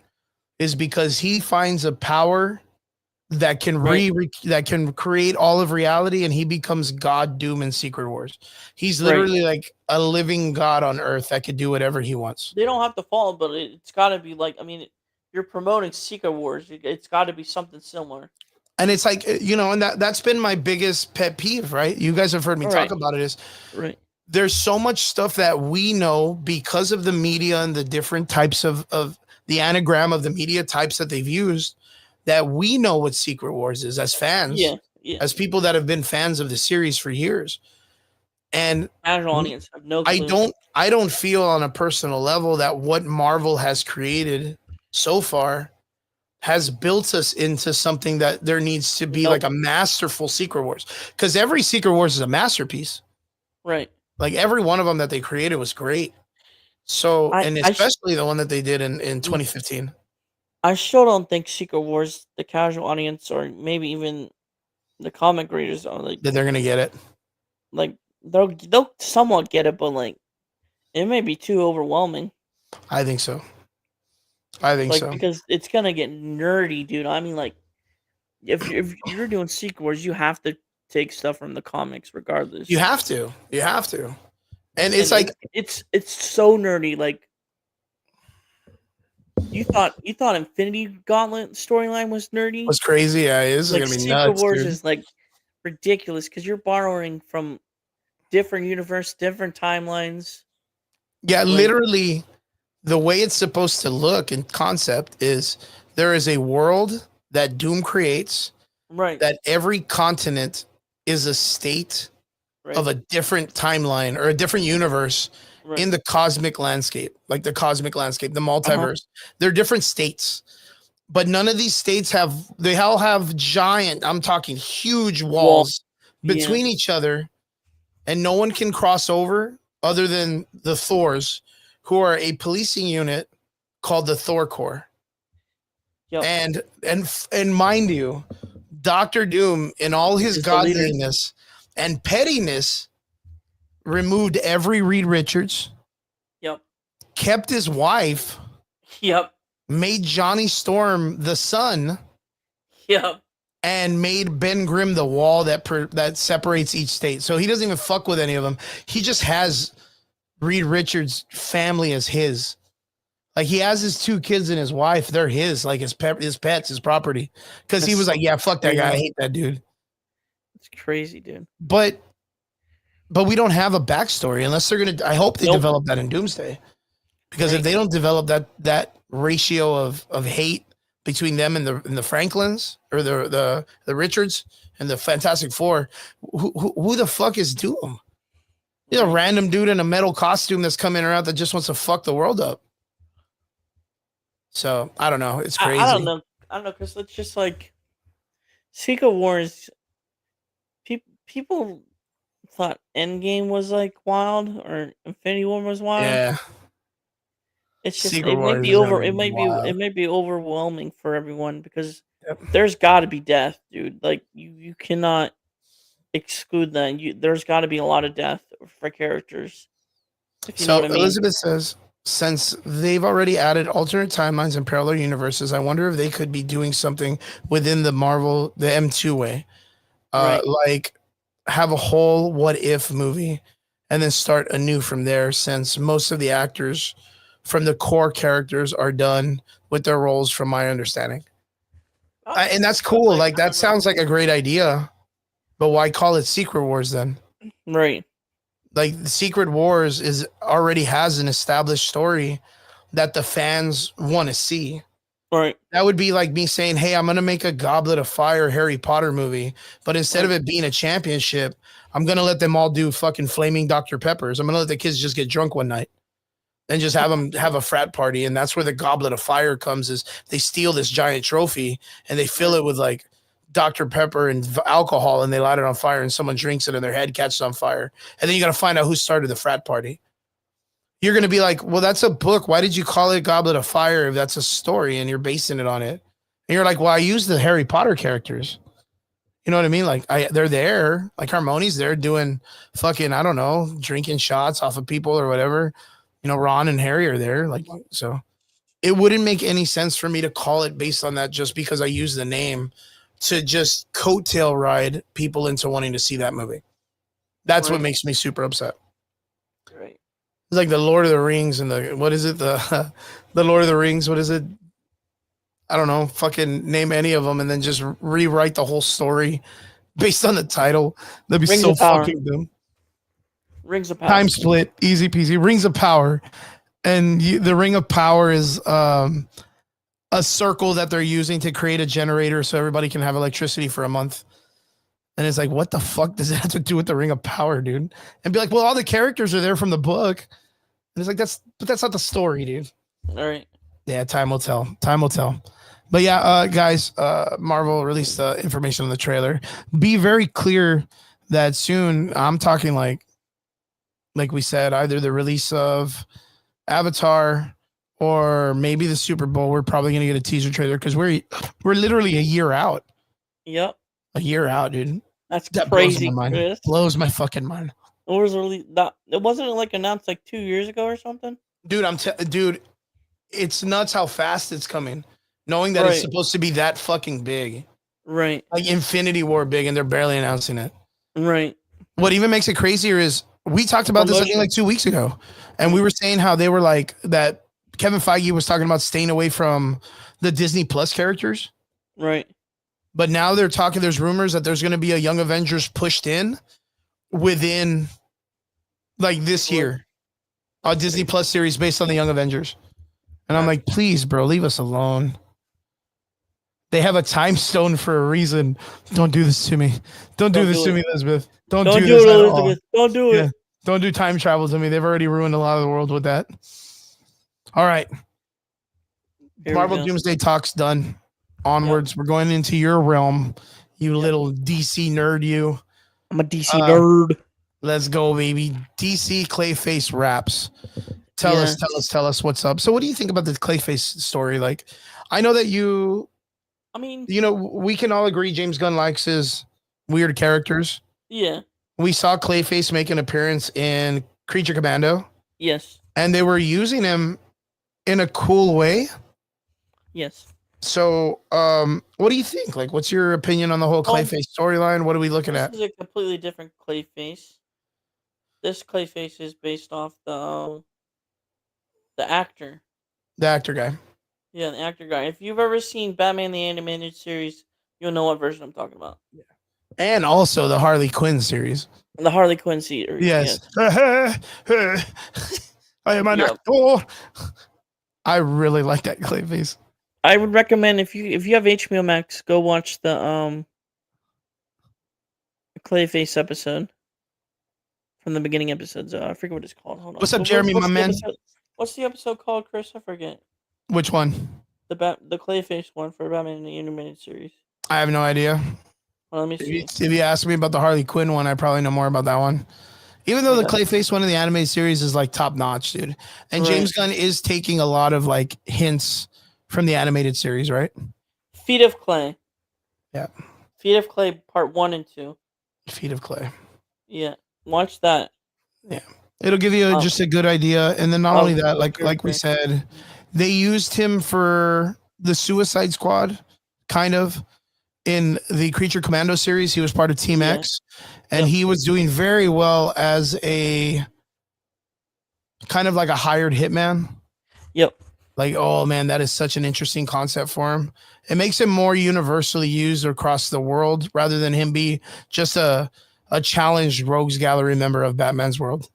is because he finds a power that can that can create all of reality, and he becomes God Doom in Secret Wars. He's literally like a living god on Earth that could do whatever he wants. They don't have to follow, but it's got to be like, I mean, you're promoting Secret Wars. It's got to be something similar. And it's like, you know, and that's been my biggest pet peeve, right? You guys have heard me talk about it, is there's so much stuff that we know because of the media and the different types of the anagram of the media types that they've used, that we know what Secret Wars is as fans, as people that have been fans of the series for years. And casual audience have no clue. I don't feel on a personal level that what Marvel has created so far has built us into something that there needs to be like a masterful Secret Wars, because every Secret Wars is a masterpiece. Right. Like every one of them that they created was great. So, and especially the one that they did in 2015. I still don't think Secret Wars, the casual audience, or maybe even the comic readers, are like that they're gonna get it. Like they'll somewhat get it, but like it may be too overwhelming. I think so. I think so, because it's gonna get nerdy, dude. I mean, like if you're doing Secret Wars, you have to take stuff from the comics, regardless. You have to, and it's like it's so nerdy. Like you thought Infinity Gauntlet storyline was nerdy, was crazy. Yeah, it is like gonna be Secret nuts, Wars dude. is like ridiculous because you're borrowing from different universe, different timelines. Yeah, literally, the way it's supposed to look in concept is there is a world that Doom creates, right? That every continent is a state of a different timeline or a different universe in the cosmic landscape, like the cosmic landscape, the multiverse. They're different states, but none of these states they all have giant, I'm talking huge walls between each other, and no one can cross over other than the Thors, who are a policing unit called the Thor Corps. And mind you, Dr. Doom, in all his godliness and pettiness, removed every Reed Richards. Kept his wife. Made Johnny Storm the son. And made Ben Grimm the wall that separates each state. So he doesn't even fuck with any of them. He just has Reed Richards' family as his. Like he has his 2 kids and his wife. They're his, like his pets, his property. Because he was like, yeah, fuck that guy. I hate that dude. It's crazy, dude. But we don't have a backstory unless they're gonna. I hope they develop that in Doomsday, because if they don't develop that ratio of hate between them and the Franklins or the Richards and the Fantastic Four, who the fuck is Doom? He's a random dude in a metal costume that's coming around that just wants to fuck the world up. So I don't know. It's crazy. I don't know, because it's just like Secret Wars. People thought Endgame was like wild or Infinity War was wild. Yeah. It's just it may be overwhelming for everyone because there's got to be death, dude. Like you cannot exclude that. There's got to be a lot of death for characters. If you know what I mean. Elizabeth says, since they've already added alternate timelines and parallel universes, I wonder if they could be doing something within the M2 way, like have a whole what if movie and then start anew from there, since most of the actors from the core characters are done with their roles from my understanding. And that's cool. Like that sounds like a great idea, but why call it Secret Wars then? Right. Like the Secret Wars already has an established story that the fans want to see. Right. That would be like me saying, hey, I'm going to make a Goblet of Fire Harry Potter movie, but instead of it being a championship, I'm going to let them all do fucking flaming Dr. Peppers. I'm going to let the kids just get drunk one night and just have them have a frat party. And that's where the Goblet of Fire comes, is they steal this giant trophy and they fill it with like Dr. Pepper and alcohol, and they light it on fire, and someone drinks it and their head catches on fire. And then you got to find out who started the frat party. You're going to be like, well, that's a book. Why did you call it Goblet of Fire if that's a story and you're basing it on it? And you're like, well, I used the Harry Potter characters. You know what I mean? Like, they're there. Like, Hermione's there doing fucking, I don't know, drinking shots off of people or whatever. You know, Ron and Harry are there. Like, so it wouldn't make any sense for me to call it based on that just because I use the name to just coattail ride people into wanting to see that movie. That's what makes me super upset. Right. It's like the Lord of the Rings and the, what is it? The Lord of the Rings. What is it? I don't know. Fucking name any of them and then just rewrite the whole story based on the title. That'd be Rings so of Power. fucking dumb. Rings of Power. Time split, easy peasy. Rings of Power, and the Ring of Power is a circle that they're using to create a generator so everybody can have electricity for a month. And it's like, what the fuck does it have to do with the Ring of Power, dude? And be like, well, all the characters are there from the book. And it's like, that's not the story, dude. All right. Yeah, time will tell. Time will tell. But yeah, guys, Marvel released information on the trailer. Be very clear that soon, I'm talking like we said, either the release of Avatar or maybe the Super Bowl. We're probably gonna get a teaser trailer because we're literally a year out. Yep. A year out, dude. That blows crazy, my mind. Chris. Blows my fucking mind. It was released. That it wasn't like announced like 2 years ago or something. Dude, dude, it's nuts how fast it's coming. Knowing that it's supposed to be that fucking big. Right. Like Infinity War big, and they're barely announcing it. Right. What even makes it crazier is we talked about this, I think, like 2 weeks ago. And we were saying how they were like that Kevin Feige was talking about staying away from the Disney Plus characters. Right. But now they're talking, there's rumors that there's going to be a Young Avengers pushed in within like this year. A Disney Plus series based on the Young Avengers. And I'm like, please, bro, leave us alone. They have a time stone for a reason. Don't do this to me. Don't do this to me, Elizabeth. Don't do this at all. Don't do it. Don't do time travel to me. They've already ruined a lot of the world with that. All right. Marvel Doomsday Talk's done. Onwards. We're going into your realm. You little DC nerd, you. I'm a DC nerd. Let's go, baby. DC Clayface raps. Tell us what's up. So what do you think about the Clayface story? Like, I know that I mean, you know, we can all agree James Gunn likes his weird characters. Yeah. We saw Clayface make an appearance in Creature Commando. Yes. And they were using him in a cool way. Yes. So, what do you think? Like, what's your opinion on the whole Clayface storyline? What are we looking at? This is a completely different Clayface. This Clayface is based off the actor. The actor guy. Yeah, the actor guy. If you've ever seen Batman the Animated Series, you'll know what version I'm talking about. Yeah. And also the Harley Quinn series. The Harley Quinn series. Yes. I am an actor. I really like that Clayface. I would recommend if you have HBO Max, go watch the Clayface episode from the beginning episodes. I forget what it's called. Hold on. What's up, Jeremy, my man? What's the episode called, Chris? I forget. Which one? The Clayface one for Batman in the Animated Series. I have no idea. Well, let me see. If you ask me about the Harley Quinn one, I probably know more about that one. Even though the Clayface one in the animated series is like top notch, dude. And James Gunn is taking a lot of like hints from the animated series, right? Feet of Clay. Yeah. Feet of Clay part 1 and 2. Feet of Clay. Yeah. Watch that. Yeah. It'll give you just a good idea. And then not only that, like we said, they used him for the Suicide Squad, kind of, in the Creature Commando series. He was part of Team X, and he was doing very well as a kind of like a hired hitman. Yep. Like, oh man, that is such an interesting concept for him. It makes him more universally used across the world rather than him be just a challenged rogues gallery member of Batman's world.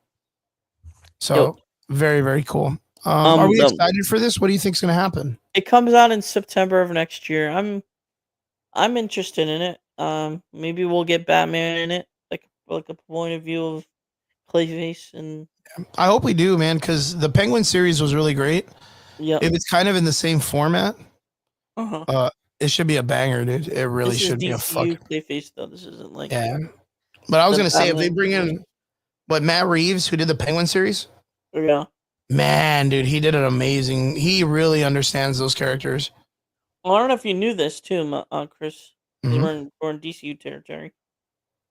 So very, very cool. Are we excited for this? What do you think is going to happen? It comes out in September of next year. I'm interested in it. Maybe we'll get Batman in it, like a point of view of Clayface, and I hope we do, man, because the Penguin series was really great. yep. If it's kind of in the same format, Uh-huh. it should be a banger, dude. It really This is should be a DCU fucking Clayface though. This isn't like yeah. But I was the gonna say if they Batman. bring in what Matt Reeves, who did the Penguin series, Yeah. man, dude, he did an amazing. He really understands those characters. Well, I don't know if you knew this too, Chris. 'Cause Mhm. we're in DCU territory.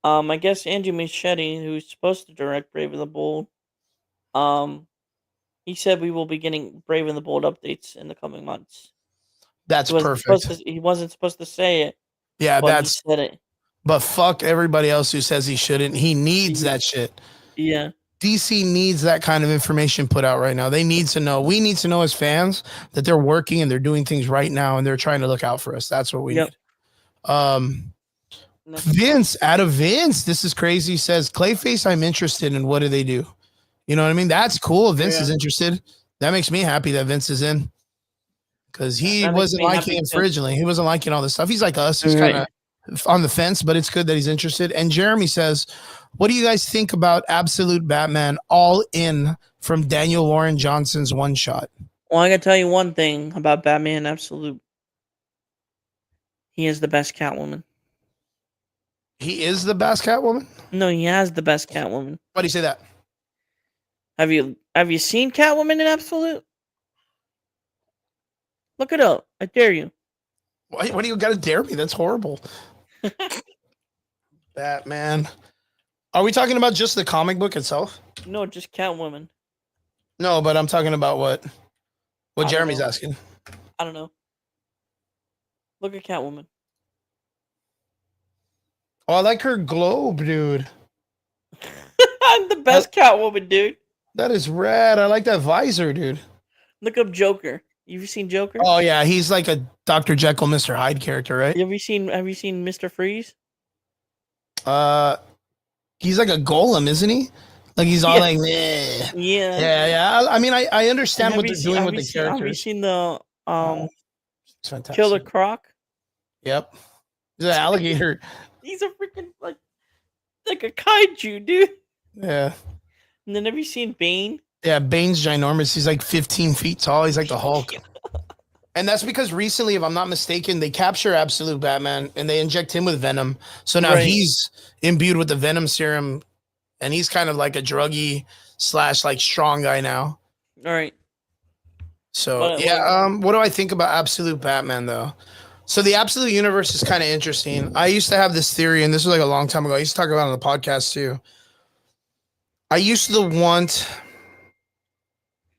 I guess Andrew Muschietti, who's supposed to direct Brave and the Bold, um, he said we will be getting Brave and the Bold updates in the coming months. That's perfect. He wasn't supposed to say it, Yeah, but he that's. said it. But fuck everybody else who says he shouldn't. He needs Yeah. that shit. Yeah. DC needs that kind of information put out right now. They need to know. We need to know as fans that they're working and they're doing things right now and they're trying to look out for us. That's what we Yep. need. Vince, out of Vince, this is crazy. Says Clayface, I'm interested in. What do they do? You know what I mean? That's cool. Vince is interested. That makes me happy that Vince is in because he That makes wasn't me liking happy it too. originally. He wasn't liking all this stuff. He's like us. He's Right. kind of on the fence, but it's good that he's interested. And Jeremy says, what do you guys think about Absolute Batman All In from Daniel Warren Johnson's one shot? Well, I gotta tell you one thing about Batman Absolute. He is the best Catwoman. He is the best Catwoman? No, he has the best Catwoman. Why do you say that? Have you seen Catwoman in Absolute? Look it up. I dare you. What do you got to dare me? That's horrible. Batman. Are we talking about just the comic book itself? No, just Catwoman. No, but I'm talking about what I don't Jeremy's know. asking. I don't know. Look at Catwoman. Oh, I like her globe, dude. I'm the best Catwoman, dude. That is rad. I like that visor, dude. Look up Joker. You've seen Joker? Oh yeah, he's like a Dr. Jekyll, Mr. Hyde character, right? Have you seen Mr. Freeze? He's like a golem, isn't he? Like he's all like, meh. Yeah. Yeah. I mean, I understand Have what you they're seen- doing have with you the seen- Have you characters. seen the It's fantastic. Killer Croc? Yep. He's an alligator. He's a freaking like a kaiju, dude. Yeah. And then have you seen Bane? Yeah, Bane's ginormous. He's like 15 feet tall. He's like the Hulk. And that's because recently, if I'm not mistaken, they capture Absolute Batman and they inject him with Venom. So now Right. he's imbued with the Venom serum and he's kind of like a druggy / like strong guy now. All right. So What- what do I think about Absolute Batman though? So the Absolute Universe is kind of interesting. I used to have this theory, and this was like a long time ago. I used to talk about it on the podcast too. I used to want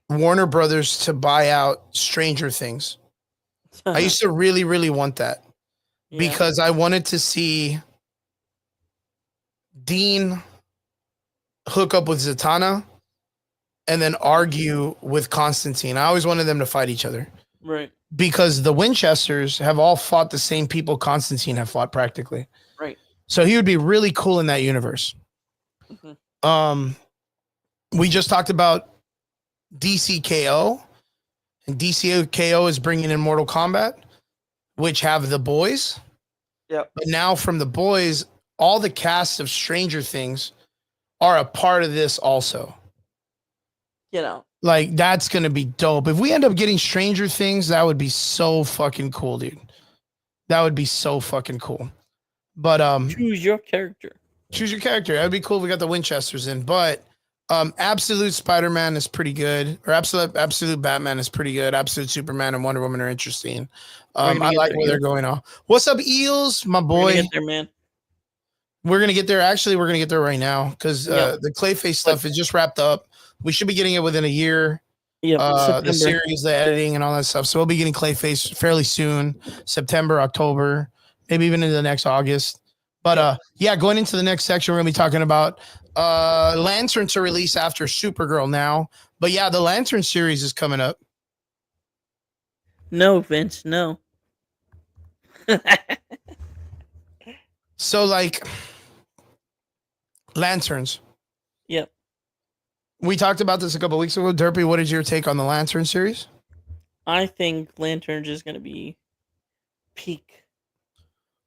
Warner Brothers to buy out Stranger Things. I used to really, really want that Yeah. because I wanted to see Dean hook up with Zatanna and then argue with Constantine. I always wanted them to fight each other Right. because the Winchesters have all fought the same people Constantine have fought practically. Right. So he would be really cool in that universe. Mhm. We just talked about DCKO, and DCKO is bringing in Mortal Kombat, which have the boys. Yep. But now from the boys, all the cast of Stranger Things are a part of this also. You know. Like, that's going to be dope. If we end up getting Stranger Things, that would be so fucking cool, dude. That would be so fucking cool. But Choose your character. choose your character. That'd be cool if we got the Winchesters in. But Absolute Spider-Man is pretty good. Or Absolute Batman is pretty good. Absolute Superman and Wonder Woman are interesting. I gonna get like there, where they're Eels. going on. What's up, Eels? My We're boy. gonna get there, man. We're gonna get there. Actually, we're gonna get there right now because Yep. the Clayface stuff is just wrapped up. We should be getting it within a year. Yeah. The September. series, the editing, and all that stuff. So we'll be getting Clayface fairly soon, September, October, maybe even into the next August. But going into the next section, we're gonna be talking about Lantern to release after Supergirl now. But yeah, the Lantern series is coming up. No, Vince. No. So like Lanterns. Yep. We talked about this a couple weeks ago. Derpy, what is your take on the Lantern series? I think Lanterns is gonna be peak.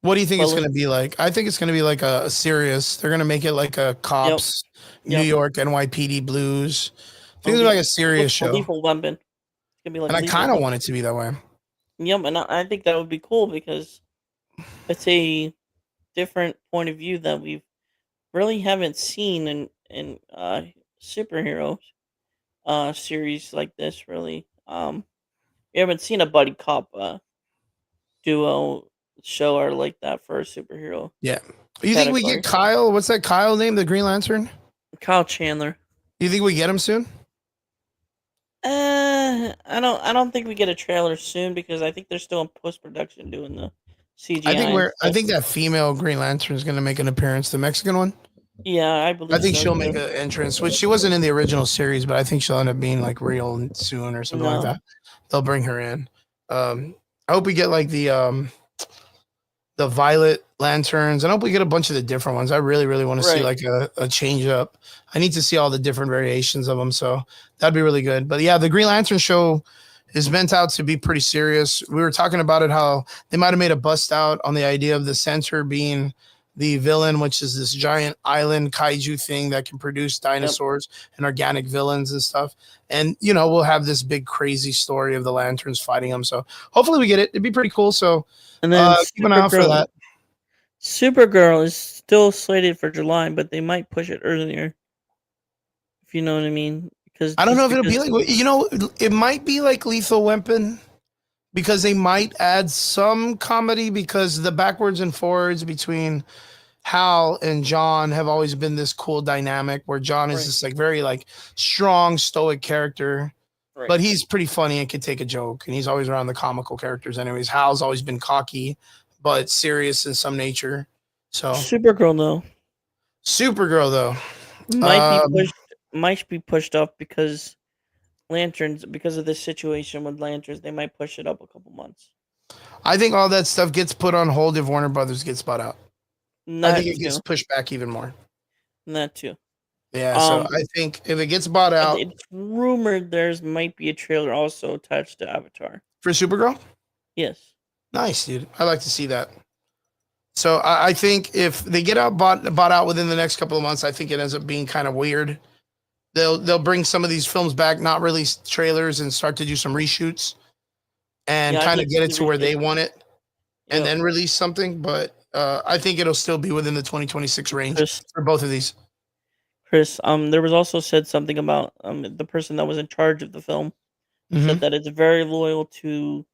What do you think it's Well, going to be like? I think it's going to be like a serious. They're going to make it like a Yep. cops, New Yep. York, NYPD Blues. I think A it's like a lethal- serious a show, lethal weapon. It's gonna be like and I lethal kind of weapon. want it to be that way. Yep, and I think that would be cool because it's a different point of view that we really haven't seen in superheroes series like this. Really, we haven't seen a buddy cop duo show or like that for a superhero Yeah. You think we get category. Kyle? What's that Kyle name? The Green Lantern? Kyle Chandler. You think we get him soon? I don't think we get a trailer soon because I think they're still in post production doing the CGI and I stuff. think that female Green Lantern is going to make an appearance. The Mexican one. Yeah, I I believe think so she'll too. make an entrance, which she wasn't in the original series, but I think she'll end up being like real soon or something like No, that. They'll bring her in. I hope we get like the violet lanterns. I hope we get a bunch of the different ones. I really, really want to see right. like a change up. I need to see all the different variations of them. So that'd be really good. But yeah, the Green Lantern show is meant out to be pretty serious. We were talking about it, how they might have made a bust out on the idea of the center being the villain, which is this giant island kaiju thing that can produce dinosaurs and organic villains and stuff. And, you know, we'll have this big crazy story of the lanterns fighting them. So hopefully we get it. It'd be pretty cool. So And then keep an eye out for that. Supergirl is still slated for July, but they might push it earlier. If you know what I mean, because I don't know if it'll be like, you know, it might be like Lethal Weapon because they might add some comedy because the backwards and forwards between Hal and John have always been this cool dynamic where John is Right. this like very like strong stoic character, right. but he's pretty funny and can take a joke, and he's always around the comical characters anyways. Hal's always been cocky but serious in some nature. So Supergirl though Supergirl though, might be pushed up because lanterns because of this situation with lanterns. They might push it up a couple months. I think all that stuff gets put on hold if Warner Brothers gets bought out. I think it gets pushed back even more. That too. Yeah, so I think if it gets bought out, it's rumored there's might be a trailer also attached to Avatar. For Supergirl? Yes. Nice, dude. I like to see that. So I think if they get bought out within the next couple of months, I think it ends up being kind of weird. They'll bring some of these films back, not release trailers, and start to do some reshoots and kind of get it to where they want it, and then release something. But I think it'll still be within the 2026 range for both of these. Chris, there was also said something about the person that was in charge of the film said that it's very loyal to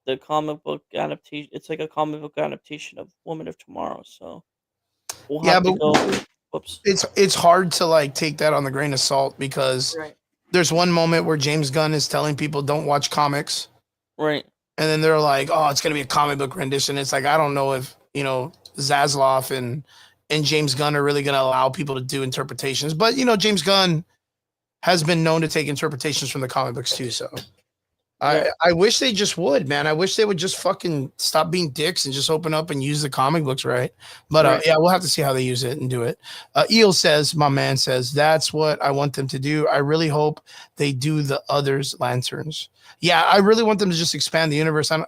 the comic book adaptation. It's like a comic book adaptation of Woman of Tomorrow. So we'll have to go. Whoops. It's hard to like take that on the grain of salt because there's one moment where James Gunn is telling people don't watch comics. Right. And then they're like, oh, it's going to be a comic book rendition. It's like, I don't know if, you know, Zaslav and James Gunn are really going to allow people to do interpretations. But, you know, James Gunn has been known to take interpretations from the comic books too. So I wish they just would, man. I wish they would just fucking stop being dicks and just open up and use the comic books, right? But yeah, we'll have to see how they use it and do it. Eel says, my man says, that's what I want them to do. I really hope they do the others lanterns. Yeah, I really want them to just expand the universe. I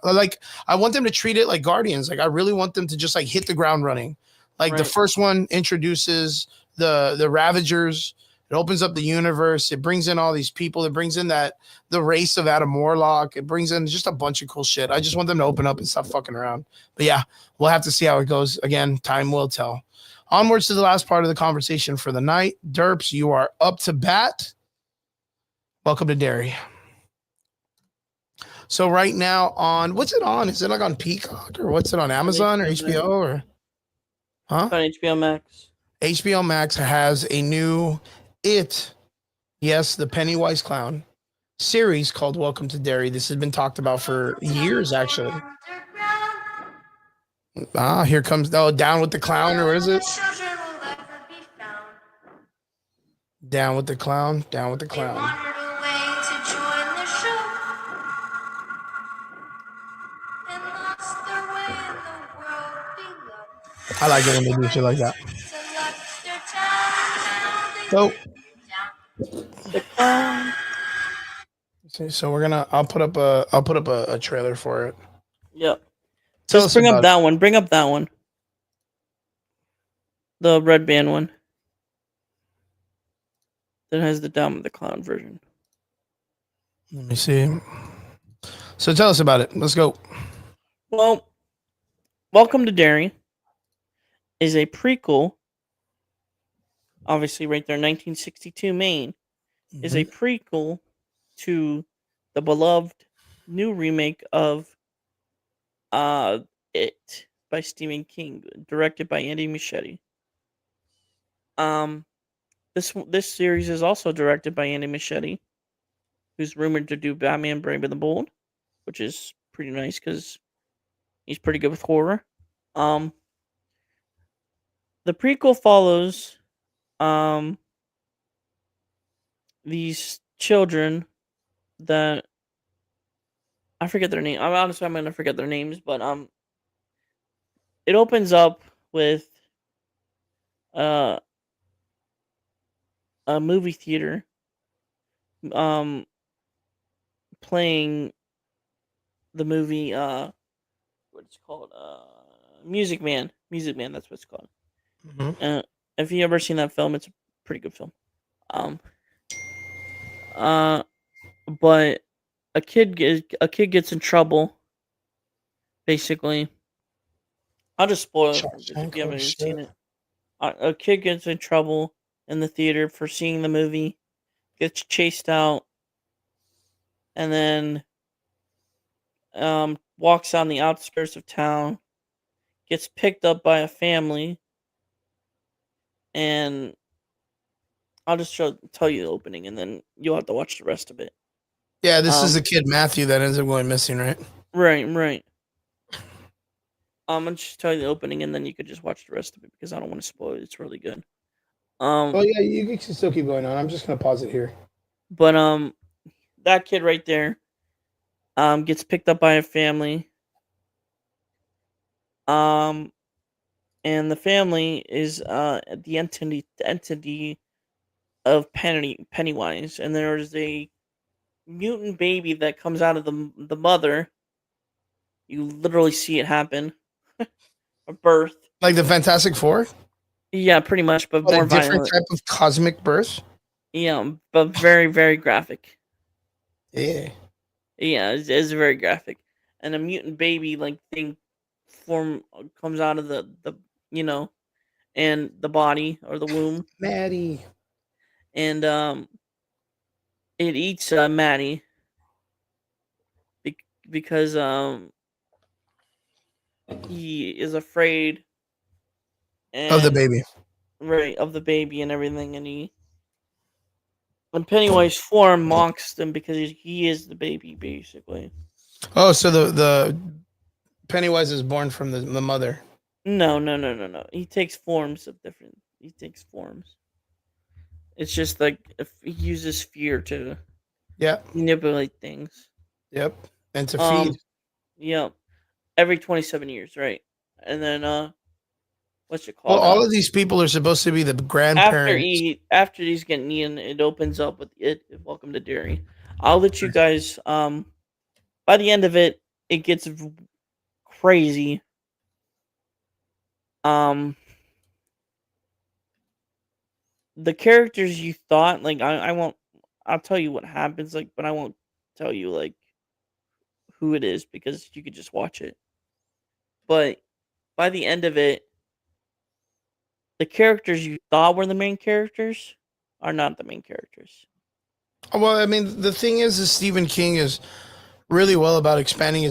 want them to treat it like Guardians. Like I really want them to just like hit the ground running. Like the first one introduces the Ravagers. It opens up the universe. It brings in all these people. It brings in the race of Adam Warlock. It brings in just a bunch of cool shit. I just want them to open up and stop fucking around. But yeah, we'll have to see how it goes. Again, time will tell. Onwards to the last part of the conversation for the night. Derps, you are up to bat. Welcome to Derry. So right now on, what's it on? Is it like on Peacock or what's it on Amazon or HBO or? Huh? It's on HBO Max. HBO Max has a new the Pennywise Clown series called Welcome to Derry. This has been talked about for years, actually. Here comes Down with the Clown, or what is it? Down with the Clown, Down with the Clown. I like it when they do shit like that. So, See, so I'll put up a trailer for it. Yep. Tell Just us bring up about that one. Bring up that one. The red band one. That has the Down with the Clown version. Let me see. So tell us about it. Let's go. Well, Welcome to Derry is a prequel. Obviously, right there, 1962 Maine is a prequel to the beloved new remake of It by Stephen King, directed by Andy Muschietti. Um, this series is also directed by Andy Muschietti, who's rumored to do Batman: Brave and the Bold, which is pretty nice because he's pretty good with horror. Um, the prequel follows um these children that I forget their name. I'm gonna forget their names, but it opens up with uh a movie theater um playing the movie what's it called Music Man, that's what it's called. Mhm. If you ever seen that film, it's a pretty good film. Um uh but a kid gets in trouble, basically. I'll just spoil it just if Shawshank, you oh haven't even shit. seen it. A kid gets in trouble in the theater for seeing the movie, gets chased out, and then walks on the outskirts of town, gets picked up by a family, and I'll just tell you the opening, and then you'll have to watch the rest of it. Yeah, this is the Um, kid Matthew that ends up going missing, right? right. I'll just tell you the opening, and then you could just watch the rest of it because I don't want to spoil it. It's really good. Oh Um, yeah, you can still keep going on. I'm just gonna pause it here. but that kid right there, gets picked up by a family. Um, and the family is the entity of Pennywise, and there's a mutant baby that comes out of the mother. You literally see it happen, a birth. Like the Fantastic Four, Yeah, pretty much, but but a more different violent. type of cosmic birth. Yeah, but very very graphic. Yeah. Yeah, it's very graphic, and a mutant baby like thing form comes out of the you know and the body or the womb, Maddie. and it eats Maddie because he is afraid Of the and baby. right of the baby and everything, and when Pennywise form mocks them because he is the baby basically. Oh, so the Pennywise is born from the mother. No. He takes forms of different. He takes forms. It's just like if he uses fear to Yep. manipulate things. Yep. And to feed. Um, yeah, every 27 years, right? And then what's it Well, called? all of these people are supposed to be the grandparents. After he's getting eaten, it opens up with it. Welcome to Dairy. I'll let you guys. By the end of it, it gets crazy. Um, the characters you thought like I won't. I'll tell you what happens, like, but I won't tell you like who it is because you could just watch it. But by the end of it, the characters you thought were the main characters are not the main characters. Well, I mean, the thing is Stephen King is really well about expanding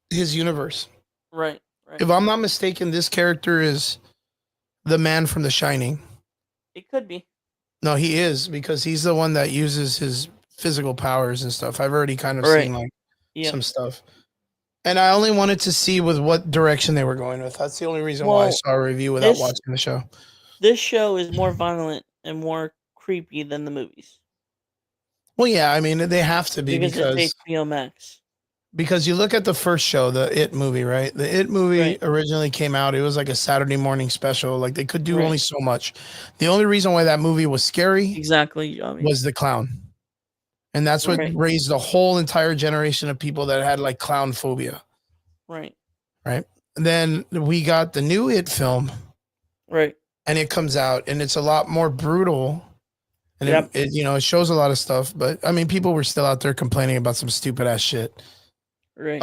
his universe. Right, right. If I'm not mistaken, this character is the man from The Shining. It could be. No, he is because he's the one that uses his physical powers and stuff. I've already kind of Right. seen like Yeah. some stuff. And I only wanted to see with what direction they were going with. That's the only reason why I Well, saw a review without this watching the show. this show is more violent and more creepy than the movies Well, yeah, I mean they have to be because it's because HBO Max. you look at the first show, the It movie, right? The It movie Right. originally came out. It was like a Saturday morning special. Like they could do Right. only so much. The only reason why that movie was scary Exactly. I mean, was the clown. And that's what Right. raised a whole entire generation of people that had like clown phobia. Right. Right. And then we got the new It film, Right. and it comes out, and it's a lot more brutal. And Yep. it shows a lot of stuff, but I mean, people were still out there complaining about some stupid ass shit. Right.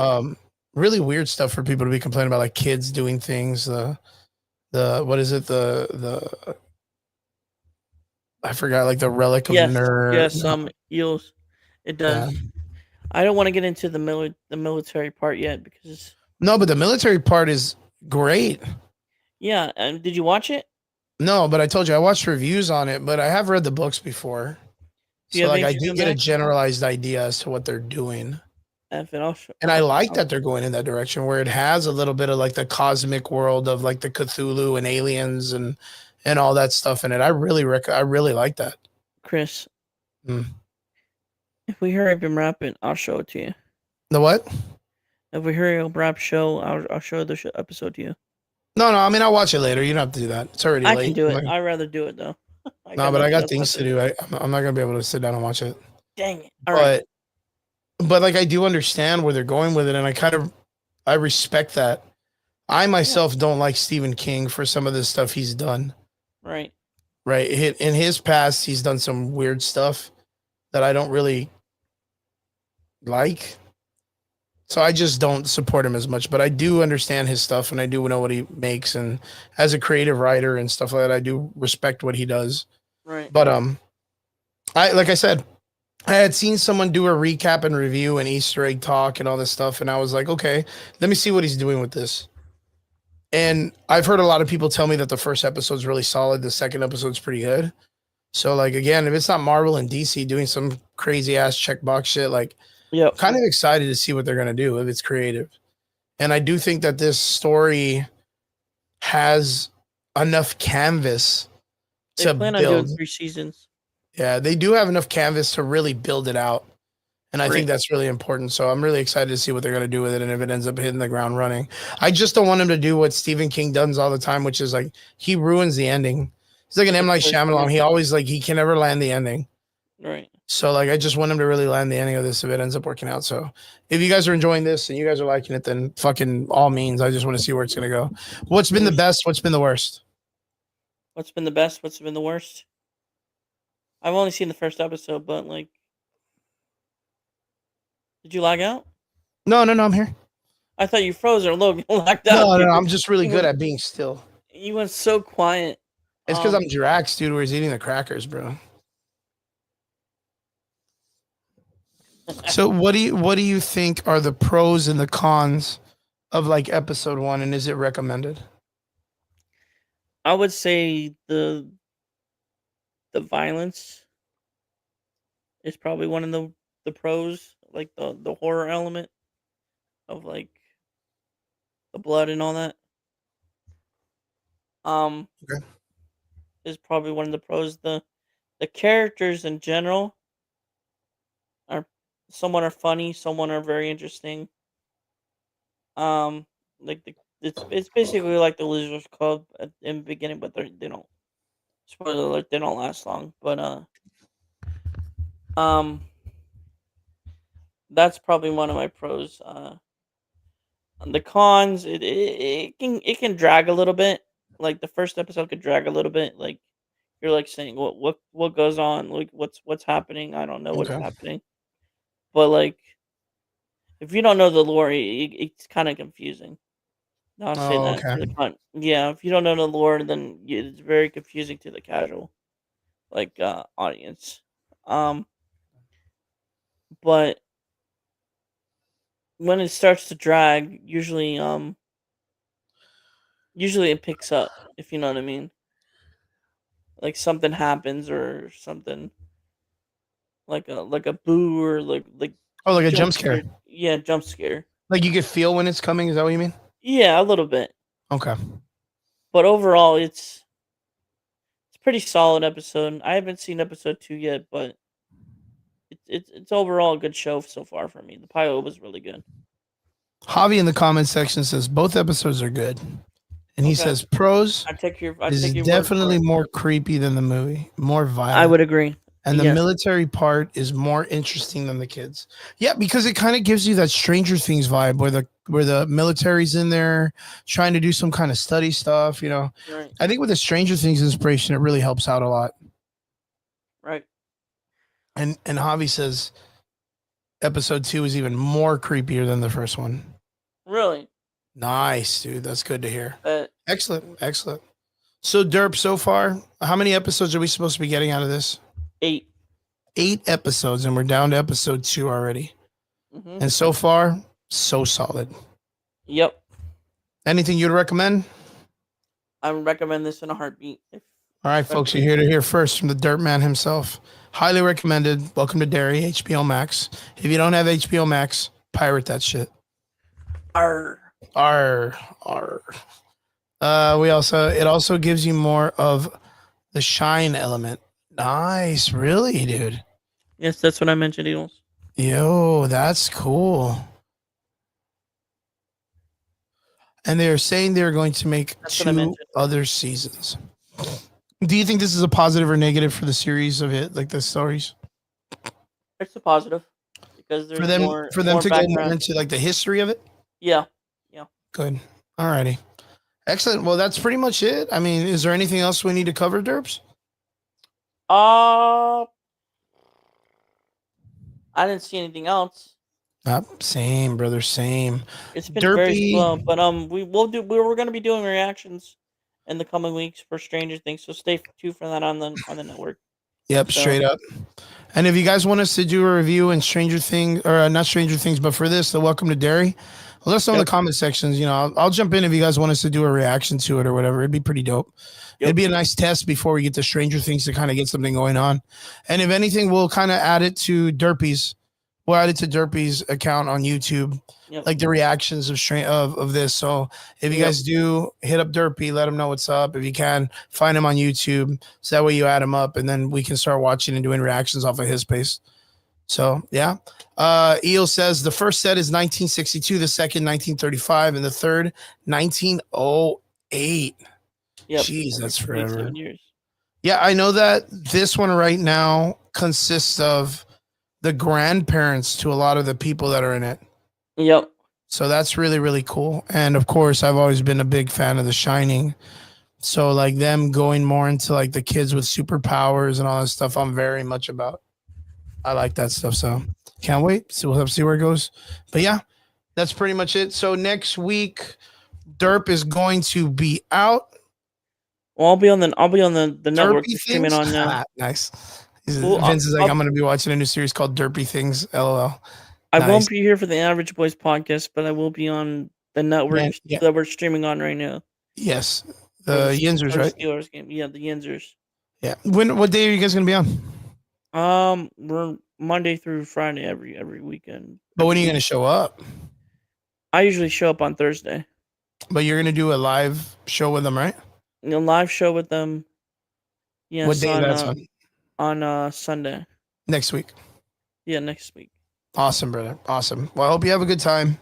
Really weird stuff for people to be complaining about, like kids doing things. The what is it? The I forgot, like the relic of Yes. Ner. Yes. Eels. It Yeah. does. I don't want to get into the military part yet because No, but the military part is great. yeah. And did you watch it? No, but I told you I watched reviews on it, but I have read the books before. Do you So have like I anything do to get a back? generalized idea as to what they're doing. And And I like that they're going in that direction where it has a little bit of like the cosmic world of like the Cthulhu and aliens and all that stuff in it. I really like that. Chris. Mm. If we hurry up and wrap it, I'll show it to you. The what? If we hurry up wrap show, I'll show the episode to you. No, I mean, I'll watch it later. You don't have to do that. It's already I late. can do it. I'd rather do it though. No, but I nothing got else things to do. I'm not gonna be able to sit down and watch it. Dang it! All right. But like I do understand where they're going with it, and I respect that. I myself don't like Stephen King for some of the stuff he's done. Right. Right. In his past, he's done some weird stuff that I don't really like. So I just don't support him as much, but I do understand his stuff and I do know what he makes. And as a creative writer and stuff like that, I do respect what he does. Right. But like I said, I had seen someone do a recap and review and Easter egg talk and all this stuff, and I was like, okay, let me see what he's doing with this. And I've heard a lot of people tell me that the first episode's really solid, the second episode's pretty good. So like again, if it's not Marvel and DC doing some crazy ass checkbox shit, like kind of excited to see what they're gonna do if it's creative. And I do think that this story has enough canvas to plan on build. doing 3 seasons. Yeah, they do have enough canvas to really build it out. And I think that's really important. So I'm really excited to see what they're going to do with it and if it ends up hitting the ground running. I just don't want him to do what Stephen King does all the time, which is like he ruins the ending. He's like an M. Night Shyamalan. He always he can never land the ending. Right. So like I just want him to really land the ending of this if it ends up working out. So if you guys are enjoying this and you guys are liking it, then fucking all means. I just want to see where it's going to go. What's been the best? What's been the worst? What's been the best? What's been the worst? I've only seen the first episode, but did you lag out? No, I'm here. I thought you froze or looked lagged out. No, I'm just really good at being still. You went so quiet. It's because I'm Drax, dude, where he's eating the crackers, bro. So what do you think are the pros and the cons of episode 1, and is it recommended? I would say the violence is probably one of the pros, like the horror element of the blood and all that. Okay. Is probably one of the pros. The characters in general are someone are funny, someone are very interesting. It's basically like the Losers Club in the beginning, but they don't. Spoiler alert, they don't last long. But that's probably one of my pros. The cons, it can drag a little bit. Like the first episode could drag a little bit. Like you're saying what goes on, what's happening. I don't know what's happening. But if you don't know the lore, it's kind of confusing. I'll say that for the con. Yeah, if you don't know the lore, then it's very confusing to the casual audience. But when it starts to drag, usually it picks up, if you know what I mean. Like something happens or something like a boo or like a jump scare. Yeah, jump scare. Like you can feel when it's coming, is that what you mean? Yeah, a little bit. Okay. But overall it's pretty solid episode. I haven't seen episode 2 yet, but it's overall a good show so far for me. The pilot was really good. Javi in the comment section says both episodes are good. And he says pros I take your is definitely more creepy than the movie. More violent. I would agree. And the Yeah. military part is more interesting than the kids. Yeah, because it kind of gives you that Stranger Things vibe where the military's in there trying to do some kind of study stuff, you know. Right. I think with the Stranger Things inspiration, it really helps out a lot. Right. And Javi says episode 2 is even more creepier than the first one. Really. Nice, dude. That's good to hear. But Excellent. Excellent. So Derp, so far, how many episodes are we supposed to be getting out of this? 8. 8 episodes, and we're down to episode 2 already. Mm-hmm. And so far, so solid. Yep. Anything you'd recommend? I would recommend this in a heartbeat. All right, folks, you're here to hear first from the Dirt Man himself. Highly recommended. Welcome to Derry, HBO Max. If you don't have HBO Max, pirate that shit. Arr. Arr. It also gives you more of the shine element. Nice, really, dude. Yes, that's what I mentioned, Eagles. Yo, that's cool. And they're saying they're going to make That's what I 2 mentioned. other seasons. Do you think this is a positive or negative for the series of it, like the stories? It's a positive because there's For them more to more go background. more into like the history of it? Yeah. Good. Alrighty. Excellent. Well, that's pretty much it. I mean, is there anything else we need to cover, Derps? I didn't see anything else. Same, brother. Same. It's been very Derpy. slow, but we're going to be doing reactions in the coming weeks for Stranger Things, so stay tuned for that on the network. Yep, So- straight up. And if you guys want us to do a review in Stranger Things, or not Stranger Things, but for this, the Welcome to Derry, let us know in the comment sections. You know, I'll jump in if you guys want us to do a reaction to it or whatever. It'd be pretty dope. Yep. It'd be a nice test before we get to Stranger Things to kind of get something going on. And if anything, we'll kind of add it to Derpy's. We'll add it to Derpy's account on YouTube, Yep. like the reactions of this. So if you Yep. guys do, hit up Derpy, let him know what's up. If you can, find him on YouTube. So that way you add him up, and then we can start watching and doing reactions off of his pace. So yeah. Eel says the first set is 1962, the second 1935, and the third 1908. Yep. Jeez, that's 27 forever. years. Yeah, I know that this one right now consists of the grandparents to a lot of the people that are in it. Yep. So that's really, really cool. And of course, I've always been a big fan of The Shining. So like them going more into like the kids with superpowers and all that stuff, I'm very much about. I like that stuff. So can't wait. So we'll have to see where it goes. But yeah, that's pretty much it. So next week, Derp is going to be out. Well, I'll be on the network Derpy we're streaming Things? on now. Ah, nice. Well, Vince is like, I'll- I'm going to be watching a new series called Derpy Things. LOL. I Nice. won't be here for the Average Boys podcast, but I will be on the network Man, yeah. that we're streaming on right now. Yes. For The Yinzers, for the right? Steelers game. Yeah, the Yinzers. Yeah. What day are you guys going to be on? We're Monday through Friday every weekend. But when are you going to show up? I usually show up on Thursday. But you're going to do a live show with them, right? A live show with them. Yes, What day that's on Sunday. Next week. Yeah, next week. Awesome, brother. Awesome. Well, I hope you have a good time.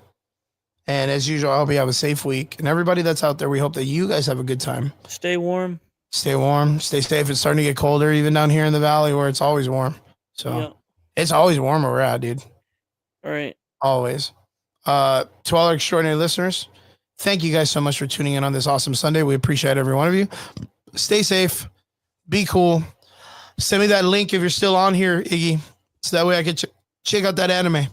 And as usual, I hope you have a safe week. And everybody that's out there, we hope that you guys have a good time. Stay warm. Stay warm. Stay safe. It's starting to get colder, even down here in the valley where it's always warm. So Yeah. it's always warm where we're at, dude. All right. Always. To all our extraordinary listeners, thank you guys so much for tuning in on this awesome Sunday. We appreciate every one of you. Stay safe. Be cool. Send me that link if you're still on here, Iggy, so that way I can check out that anime.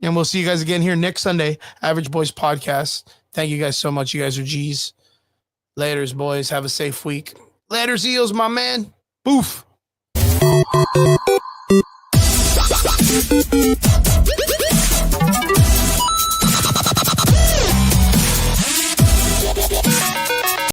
And we'll see you guys again here next Sunday, Average Boys Podcast. Thank you guys so much. You guys are G's. Laters, boys. Have a safe week. Laters, Eels, my man. Boof.